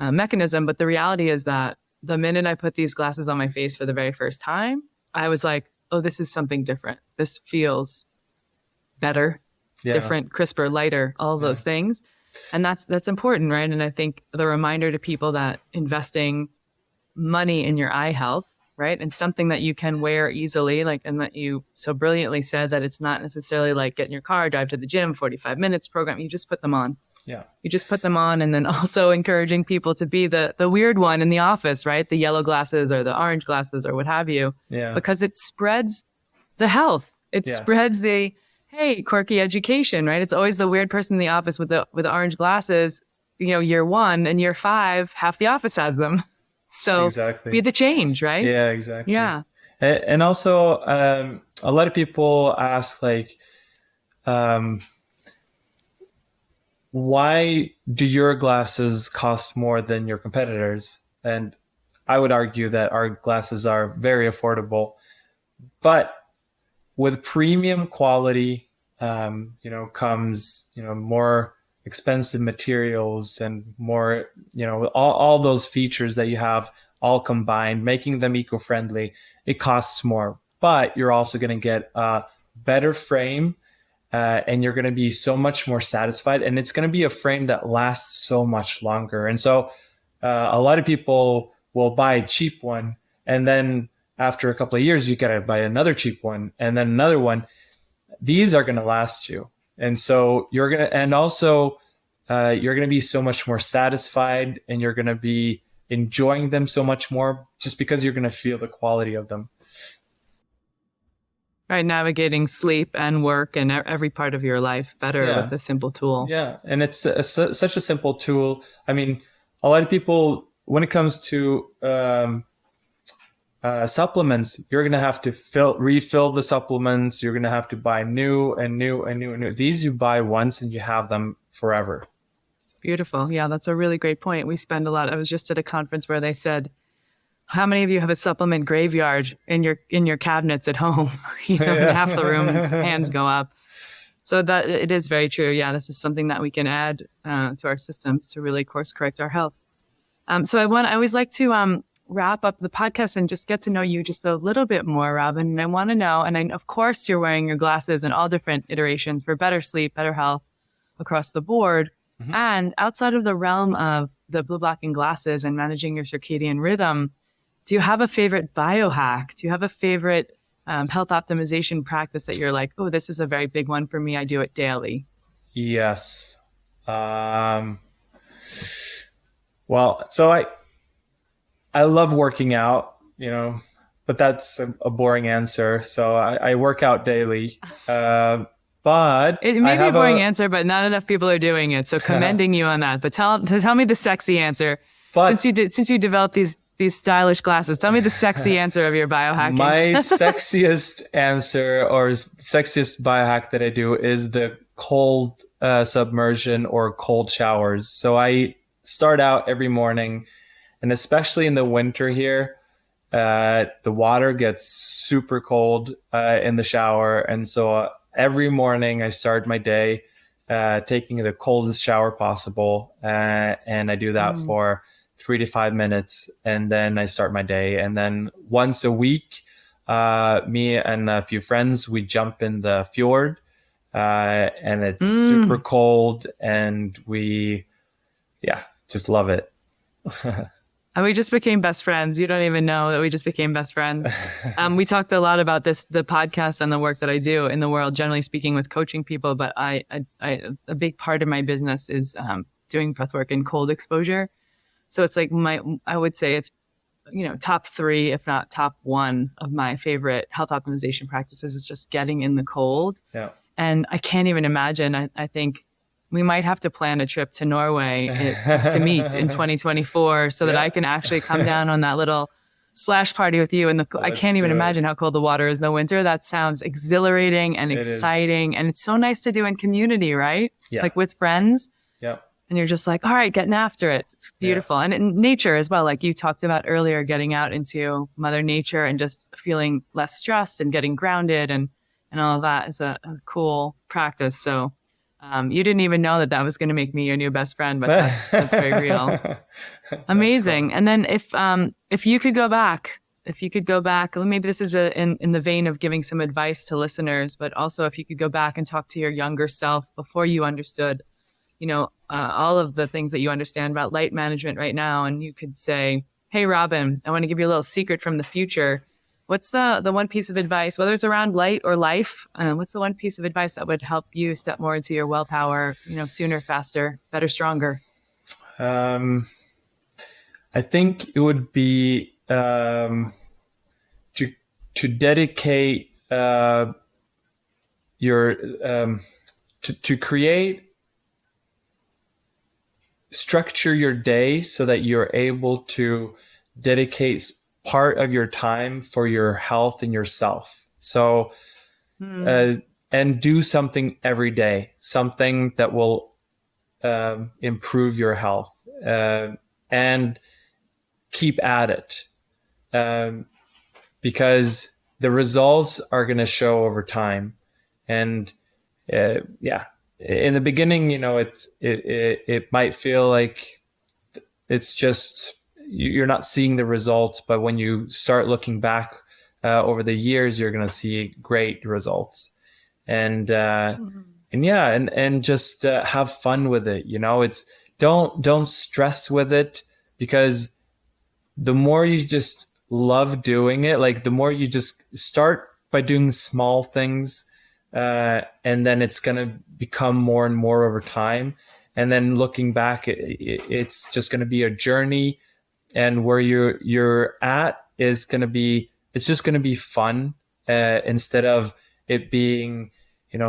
mechanism. But the reality is that the minute I put these glasses on my face for the very first time, I was like, oh, this is something different. This feels better, different, crisper, lighter, all of those things. And that's important, right? And I think the reminder to people that investing money in your eye health, right? And something that you can wear easily, and that you so brilliantly said that it's not necessarily like get in your car, drive to the gym, 45 minutes program. You just put them on. Yeah. You just put them on, and then also encouraging people to be the weird one in the office, right? The yellow glasses or the orange glasses or what have you. Yeah. Because it spreads the health. It spreads the, hey, quirky education, right? It's always the weird person in the office with the orange glasses, year 1 and year 5, half the office has them. So Exactly. be the change, right? Yeah, exactly. Yeah. And also, a lot of people ask, like, why do your glasses cost more than your competitors? And I would argue that our glasses are very affordable, but with premium quality, comes, more expensive materials and more, all those features that you have all combined, making them eco-friendly. It costs more, but you're also going to get a better frame, and you're going to be so much more satisfied, and it's going to be a frame that lasts so much longer. And so a lot of people will buy a cheap one, and then after a couple of years, you got to buy another cheap one and then another one. These are going to last you. And so you're going to be so much more satisfied, and you're going to be enjoying them so much more, just because you're going to feel the quality of them. Right. Navigating sleep and work and every part of your life better with a simple tool. Yeah. And it's such a simple tool. I mean, a lot of people, when it comes to supplements, you're going to have to refill the supplements. You're going to have to buy new and new and new and new. These you buy once and you have them forever. Beautiful. Yeah, that's a really great point. We spend a lot. I was just at a conference where they said, how many of you have a supplement graveyard in your cabinets at home? In half the rooms, hands go up. So that it is very true. Yeah, this is something that we can add to our systems to really course correct our health. So I always like to wrap up the podcast and just get to know you just a little bit more, Robin. And I want to know, and of course you're wearing your glasses in all different iterations for better sleep, better health across the board. Mm-hmm. And outside of the realm of the blue blocking glasses and managing your circadian rhythm, do you have a favorite biohack? Do you have a favorite health optimization practice that you're like, oh, this is a very big one for me. I do it daily. Yes. Well, so I love working out, but that's a boring answer. So I work out daily. But it may be a boring answer, but not enough people are doing it. So commending you on that. But tell me the sexy answer. But since you developed these stylish glasses, tell me the sexy answer of your biohacking. My sexiest answer or sexiest biohack that I do is the cold submersion or cold showers. So I start out every morning, and especially in the winter here, the water gets super cold in the shower. And so every morning I start my day taking the coldest shower possible. And I do that for 3 to 5 minutes, and then I start my day. And then once a week, me and a few friends, we jump in the fjord, and it's super cold, and we just love it. And we just became best friends. You don't even know that we just became best friends. We talked a lot about the podcast and the work that I do in the world, generally speaking, with coaching people. But a big part of my business is doing breathwork in cold exposure. So it's like I would say it's, top 3, if not top 1 of my favorite health optimization practices is just getting in the cold. Yeah. And I can't even imagine. I think we might have to plan a trip to Norway to meet in 2024 so that I can actually come down on that little splash party with you. And I can't even imagine how cold the water is in the winter. That sounds exhilarating and exciting. And it's so nice to do in community, right? Yeah. Like with friends. Yeah. And you're just like, all right, getting after it. It's beautiful. Yeah. And in nature as well, like you talked about earlier, getting out into Mother Nature and just feeling less stressed and getting grounded and all of that is a cool practice. So you didn't even know that was going to make me your new best friend, but that's very real. Amazing. Cool. And then if you could go back, maybe this is in the vein of giving some advice to listeners, but also if you could go back and talk to your younger self before you understood, all of the things that you understand about light management right now. And you could say, hey, Robin, I want to give you a little secret from the future. What's the one piece of advice, whether it's around light or life, what's the one piece of advice that would help you step more into your willpower, sooner, faster, better, stronger? I think it would be to dedicate your to create structure your day so that you're able to dedicate part of your time for your health and yourself. So, and do something every day, something that will improve your health, and keep at it, because the results are going to show over time. And in the beginning, it might feel like it's just you're not seeing the results, but when you start looking back over the years, you're going to see great results. And just have fun with it. It's don't stress with it, because the more you just love doing it, like the more you just start by doing small things, and then it's going to become more and more over time. And then looking back, it's just going to be a journey, and where you're at is going to be, it's just going to be fun, instead of it being,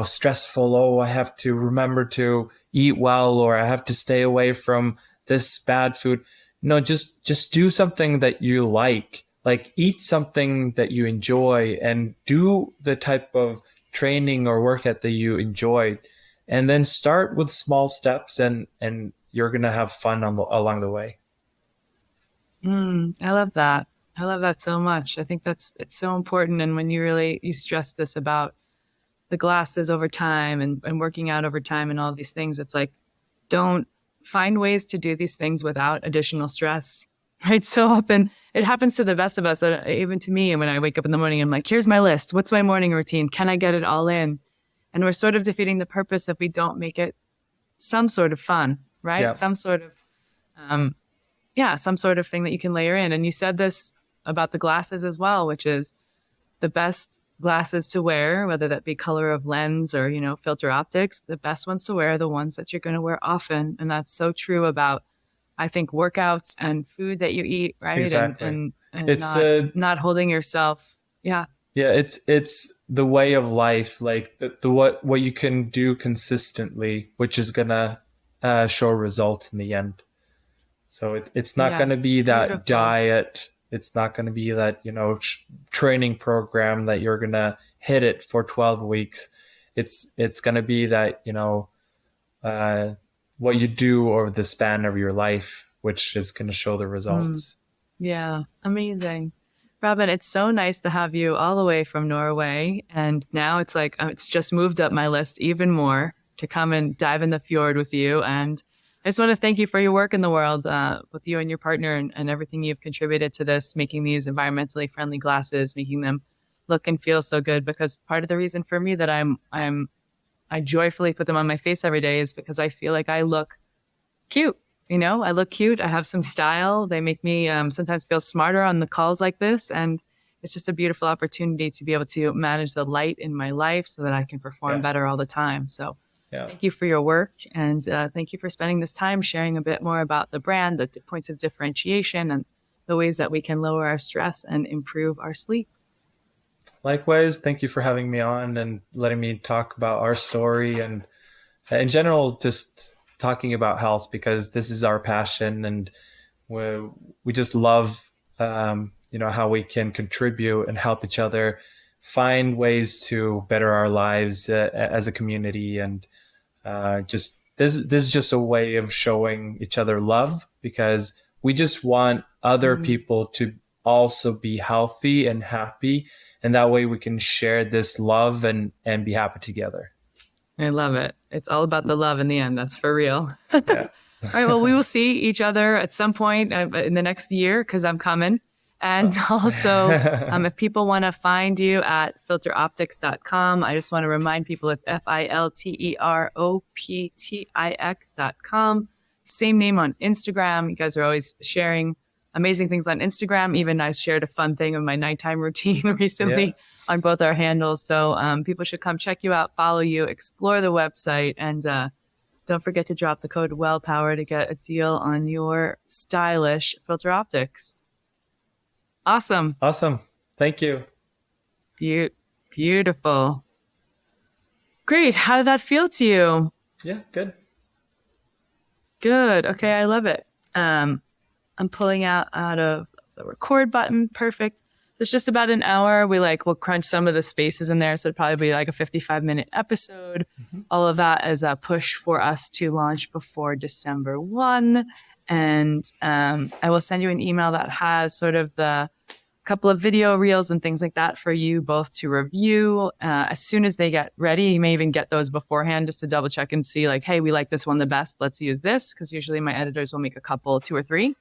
stressful. Oh, I have to remember to eat well, or I have to stay away from this bad food. No, just do something that you like eat something that you enjoy, and do the type of training or workout that you enjoy, and then start with small steps, and you're going to have fun along the way. I love that. I love that so much. I think it's so important. And when you stress this about the glasses over time and working out over time and all these things, it's like, don't find ways to do these things without additional stress, right? So often it happens to the best of us, even to me. And when I wake up in the morning, I'm like, here's my list. What's my morning routine? Can I get it all in? And we're sort of defeating the purpose if we don't make it some sort of fun, right? Yeah. Some sort of, some sort of thing that you can layer in. And you said this about the glasses as well, which is the best glasses to wear, whether that be color of lens or, Filter Optix, the best ones to wear are the ones that you're going to wear often. And that's so true about, I think, workouts and food that you eat, right? Exactly. And it's not holding yourself. Yeah. Yeah. It's the way of life, like the what you can do consistently, which is going to show results in the end. So it's not going to be that beautiful diet. It's not going to be that, training program that you're going to hit it for 12 weeks. It's going to be that, what you do over the span of your life, which is going to show the results. Yeah. Amazing. Robin, it's so nice to have you all the way from Norway. And now it's like, it's just moved up my list even more to come and dive in the fjord with you. And I just want to thank you for your work in the world, with you and your partner, and everything you've contributed to this, making these environmentally friendly glasses, making them look and feel so good. Because part of the reason for me that I joyfully put them on my face every day is because I feel like I look cute. I look cute. I have some style. They make me sometimes feel smarter on the calls like this. And it's just a beautiful opportunity to be able to manage the light in my life so that I can perform better all the time. So thank you for your work. And thank you for spending this time sharing a bit more about the brand, the points of differentiation, and the ways that we can lower our stress and improve our sleep. Likewise, thank you for having me on and letting me talk about our story, and in general, just talking about health, because this is our passion, and we just love, how we can contribute and help each other find ways to better our lives as a community. And this is just a way of showing each other love, because we just want other people to also be healthy and happy. And that way we can share this love and be happy together. I love it. It's all about the love in the end. That's for real. Yeah. All right. Well, we will see each other at some point in the next year, because I'm coming. And also, if people want to find you at filteroptix.com, I just want to remind people it's FILTEROPTIX.com. Same name on Instagram. You guys are always sharing amazing things on Instagram. Even I shared a fun thing of my nighttime routine recently on both our handles. So people should come check you out, follow you, explore the website, and don't forget to drop the code WellPower to get a deal on your stylish Filter Optix. Awesome. Thank you. Beautiful. Great. How did that feel to you? Yeah, good. Good. Okay, I love it. I'm pulling out of the record button. Perfect. It's just about an hour. We'll crunch some of the spaces in there. So it'd probably be like a 55-minute episode. All of that is a push for us to launch before December 1. And I will send you an email that has sort of the couple of video reels and things like that for you both to review. As soon as they get ready, you may even get those beforehand just to double check and see like, hey, we like this one the best. Let's use this. Because usually my editors will make a couple, 2 or 3.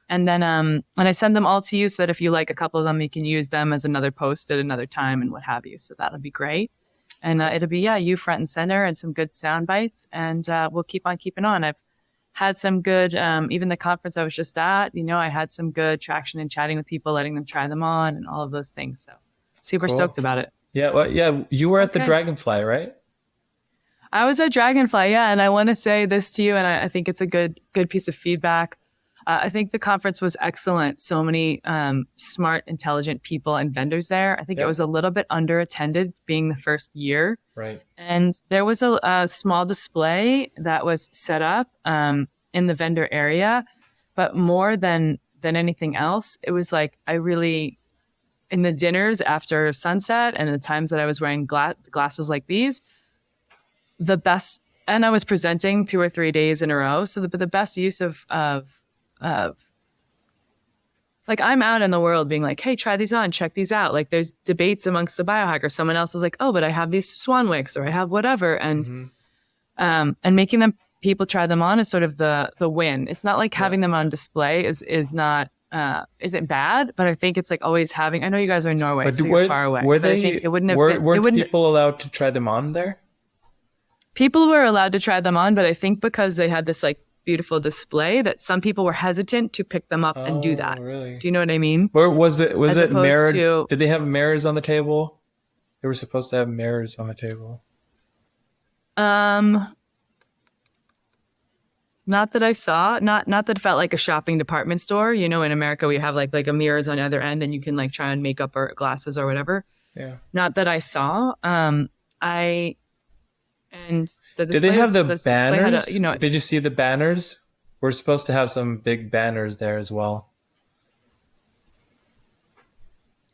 And then and I send them all to you so that if you like a couple of them, you can use them as another post at another time and what have you. So that'll be great. And it'll be, you front and center and some good sound bites. And we'll keep on keeping on. I've had some good, even the conference I was just at, I had some good traction in chatting with people, letting them try them on and all of those things. So super stoked about it. Yeah. Well, yeah. You were at the Dragonfly, right? I was at Dragonfly. Yeah. And I want to say this to you. And I think it's a good piece of feedback. I think the conference was excellent. So many smart, intelligent people and vendors there. I think it was a little bit underattended being the first year. Right. And there was a small display that was set up in the vendor area. But more than anything else, it was like in the dinners after sunset and the times that I was wearing glasses like these, the best, and I was presenting 2 or 3 days in a row. So the best use of like I'm out in the world being like, hey, try these on, check these out. Like there's debates amongst the biohackers. Someone else is like, oh, but I have these swan wicks or I have whatever. And making people try them on is sort of the win. It's not like having them on display isn't bad, but I think it's like always having, I know you guys are in Norway, but so you're far away. Weren't people allowed to try them on there? People were allowed to try them on, but I think because they had this like beautiful display that some people were hesitant to pick them up and do that. Really? Do you know what I mean? Where was it mirrored? Did they have mirrors on the table? They were supposed to have mirrors on the table. Not that I saw. Not that it felt like a shopping department store. In America we have like a mirrors on either end and you can like try on makeup or glasses or whatever. Yeah. Not that I saw. Did they have the banners? Did you see the banners? We're supposed to have some big banners there as well.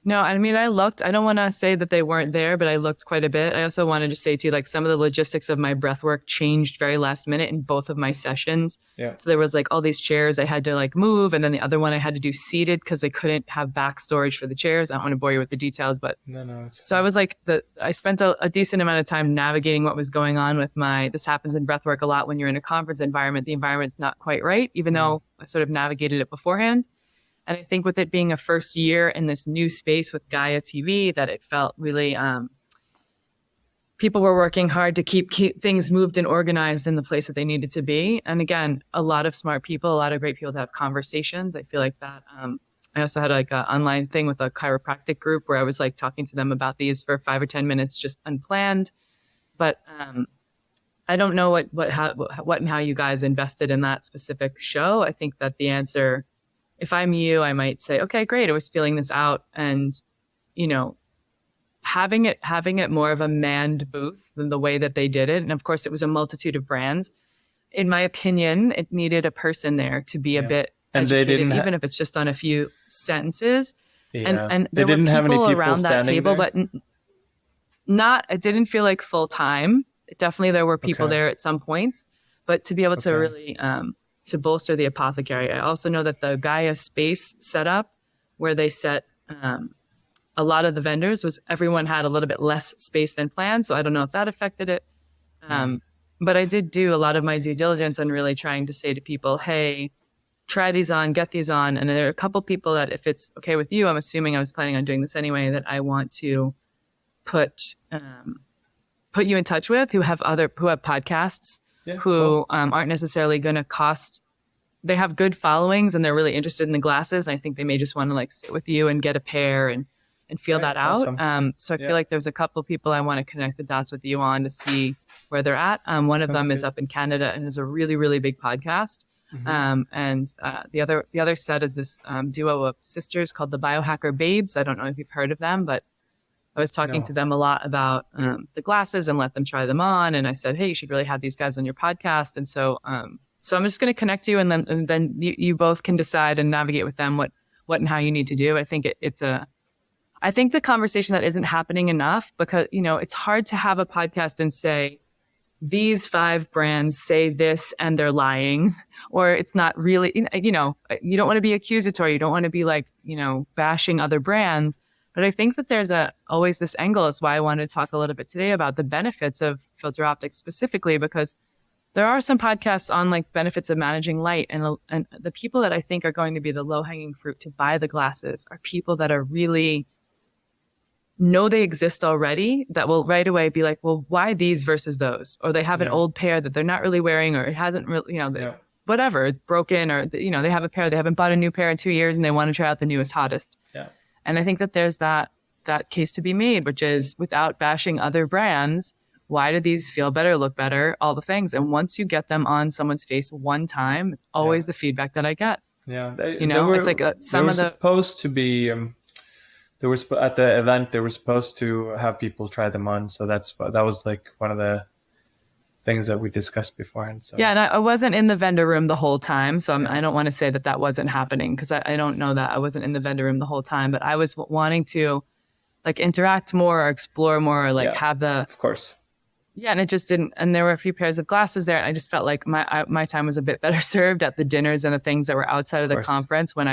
No, I mean, I looked. I don't want to say that they weren't there, but I looked quite a bit. I also wanted to say to you, like, some of the logistics of my breath work changed very last minute in both of my sessions. Yeah. So there was like all these chairs I had to like move, and then the other one I had to do seated because I couldn't have back storage for the chairs. I don't want to bore you with the details, but so I was like, I spent a decent amount of time navigating what was going on with this happens in breath work a lot when you're in a conference environment. The environment's not quite right, even though I sort of navigated it beforehand. And I think with it being a first year in this new space with Gaia TV, that it felt really, people were working hard to keep things moved and organized in the place that they needed to be. And again, a lot of smart people, a lot of great people to have conversations. I feel like that. I also had like an online thing with a chiropractic group where I was like talking to them about these for 5 or 10 minutes, just unplanned. But I don't know what and how you guys invested in that specific show. I think that the answer, if I'm you, I might say, okay, great. I was feeling this out, and having it more of a manned booth than the way that they did it. And of course, it was a multitude of brands. In my opinion, it needed a person there to be a bit and educated, they didn't even if it's just on a few sentences. Yeah. And they there didn't were have any people around that table, there? but it didn't feel like full time. Definitely, there were people there at some points, but to be able to really to bolster the apothecary. I also know that the Gaia space setup where they set a lot of the vendors was everyone had a little bit less space than planned. So I don't know if that affected it. But I did do a lot of my due diligence on really trying to say to people, hey, try these on, get these on. And there are a couple people that if it's okay with you, I'm assuming I was planning on doing this anyway, that I want to put you in touch with who have podcasts. Yeah, who aren't necessarily going to cost. They have good followings and they're really interested in the glasses. I think they may just want to like sit with you and get a pair and feel that out. Awesome. So I feel like there's a couple people I want to connect the dots with you on to see where they're at. One of them is up in Canada and is a really, really big podcast. And the other set is this duo of sisters called the Biohacker Babes. I don't know if you've heard of them, but I was talking to them a lot about the glasses and let them try them on. And I said, hey, you should really have these guys on your podcast. And so So I'm just going to connect you, and then you both can decide and navigate with them what and how you need to do. I think I think the conversation that isn't happening enough, because, it's hard to have a podcast and say, these 5 brands say this and they're lying, or it's not really, you don't want to be accusatory. You don't want to be like, bashing other brands. But I think that there's always this angle. That's why I wanted to talk a little bit today about the benefits of Filter Optix specifically, because there are some podcasts on like benefits of managing light, and the people that I think are going to be the low-hanging fruit to buy the glasses are people that are really know they exist already, that will right away be like, well, why these versus those? Or they have an old pair that they're not really wearing, or it hasn't really, whatever, it's broken, or, they have a pair, they haven't bought a new pair in 2 years and they want to try out the newest, hottest. Yeah. And I think that there's that case to be made, which is, without bashing other brands, why do these feel better, look better, all the things? And once you get them on someone's face one time, it's always the feedback that I get. Yeah. It's like some of the supposed to be, at the event, they were supposed to have people try them on. So that was like one of the things that we discussed beforehand. So. Yeah, and I wasn't in the vendor room the whole time. So I don't want to say that wasn't happening, because I don't know that. I wasn't in the vendor room the whole time, but I was wanting to like interact more or explore more, or like have the... Of course. Yeah, and it just didn't. And there were a few pairs of glasses there. And I just felt like my time was a bit better served at the dinners and the things that were outside of the conference, when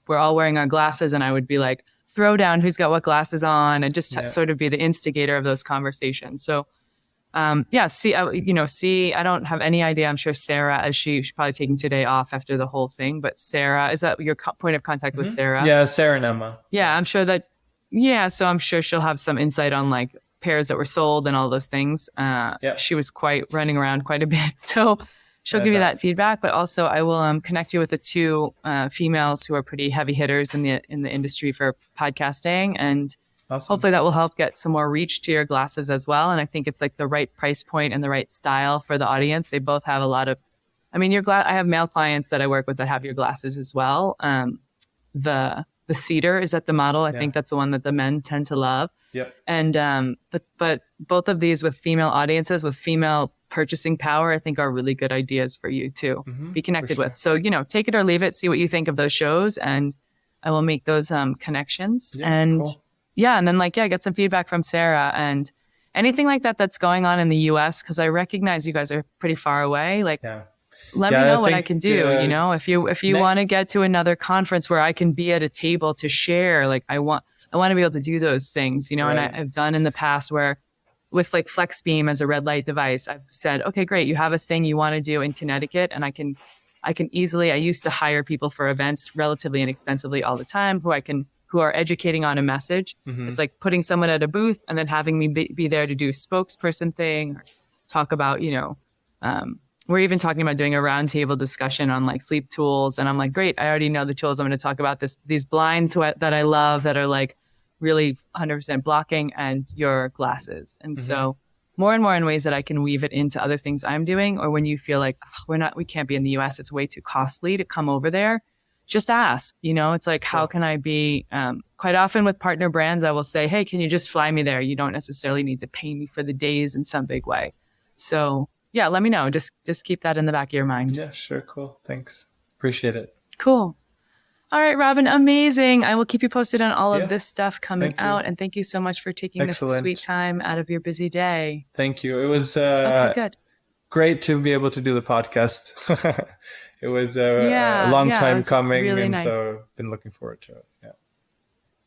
we're all wearing our glasses, and I would be like, throw down who's got what glasses on, and just sort of be the instigator of those conversations. So, I don't have any idea. I'm sure Sarah, as she's probably taking today off after the whole thing, but Sarah, is that your point of contact with Sarah? Yeah, Sarah and Emma. Yeah, I'm sure that, so I'm sure she'll have some insight on like pairs that were sold and all those things. She was running around quite a bit. So she'll give you that feedback, but also I will connect you with the 2 females who are pretty heavy hitters in the industry for podcasting, and hopefully that will help get some more reach to your glasses as well. And I think it's like the right price point and the right style for the audience. They both have a lot of, I have male clients that I work with that have your glasses as well. The cedar is at the model. I think that's the one that the men tend to love. Yep. And but both of these with female audiences, with female purchasing power, I think are really good ideas for you to be connected with. So, take it or leave it, see what you think of those shows, and I will make those connections. Yeah, and cool. and then get some feedback from Sarah, and anything like that's going on in the US, because I recognize you guys are pretty far away. Let me know what I can do. If you want to get to another conference where I can be at a table to share, I want to be able to do those things, and I've done in the past where with like FlexBeam as a red light device, I've said, okay, great. You have a thing you want to do in Connecticut, and I can easily, I used to hire people for events relatively inexpensively all the time who are educating on a message. It's like putting someone at a booth and then having me be there to do a spokesperson thing, or talk about, we're even talking about doing a roundtable discussion on like sleep tools. And I'm like, great, I already know the tools. I'm going to talk about these blinds that I love that are like really 100% blocking, and your glasses. And so more and more in ways that I can weave it into other things I'm doing, or when you feel like we can't be in the US, it's way too costly to come over there, just ask, it's like, how can I be, quite often with partner brands, I will say, hey, can you just fly me there? You don't necessarily need to pay me for the days in some big way. So yeah, let me know. Just keep that in the back of your mind. Yeah, sure. Cool. Thanks. Appreciate it. Cool. All right, Robin, amazing. I will keep you posted on all of this stuff coming out. And thank you so much for taking this sweet time out of your busy day. Thank you. It was good. Great to be able to do the podcast. It was a long time coming, really, and nice. So I've been looking forward to it. Yeah.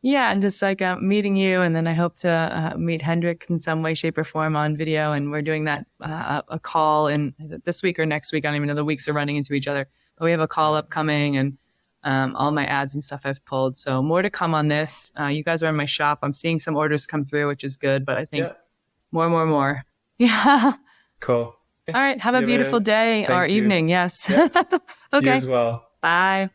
Yeah, and just like meeting you, and then I hope to meet Hendrik in some way, shape, or form on video. And we're doing that a call in this week or next week. I don't even know, the weeks are running into each other. But we have a call upcoming, and all my ads and stuff I've pulled. So more to come on this. You guys are in my shop. I'm seeing some orders come through, which is good. But I think more. Yeah. Cool. All right. Have a beautiful day or evening. Yes. Yeah. Okay. You as well. Bye.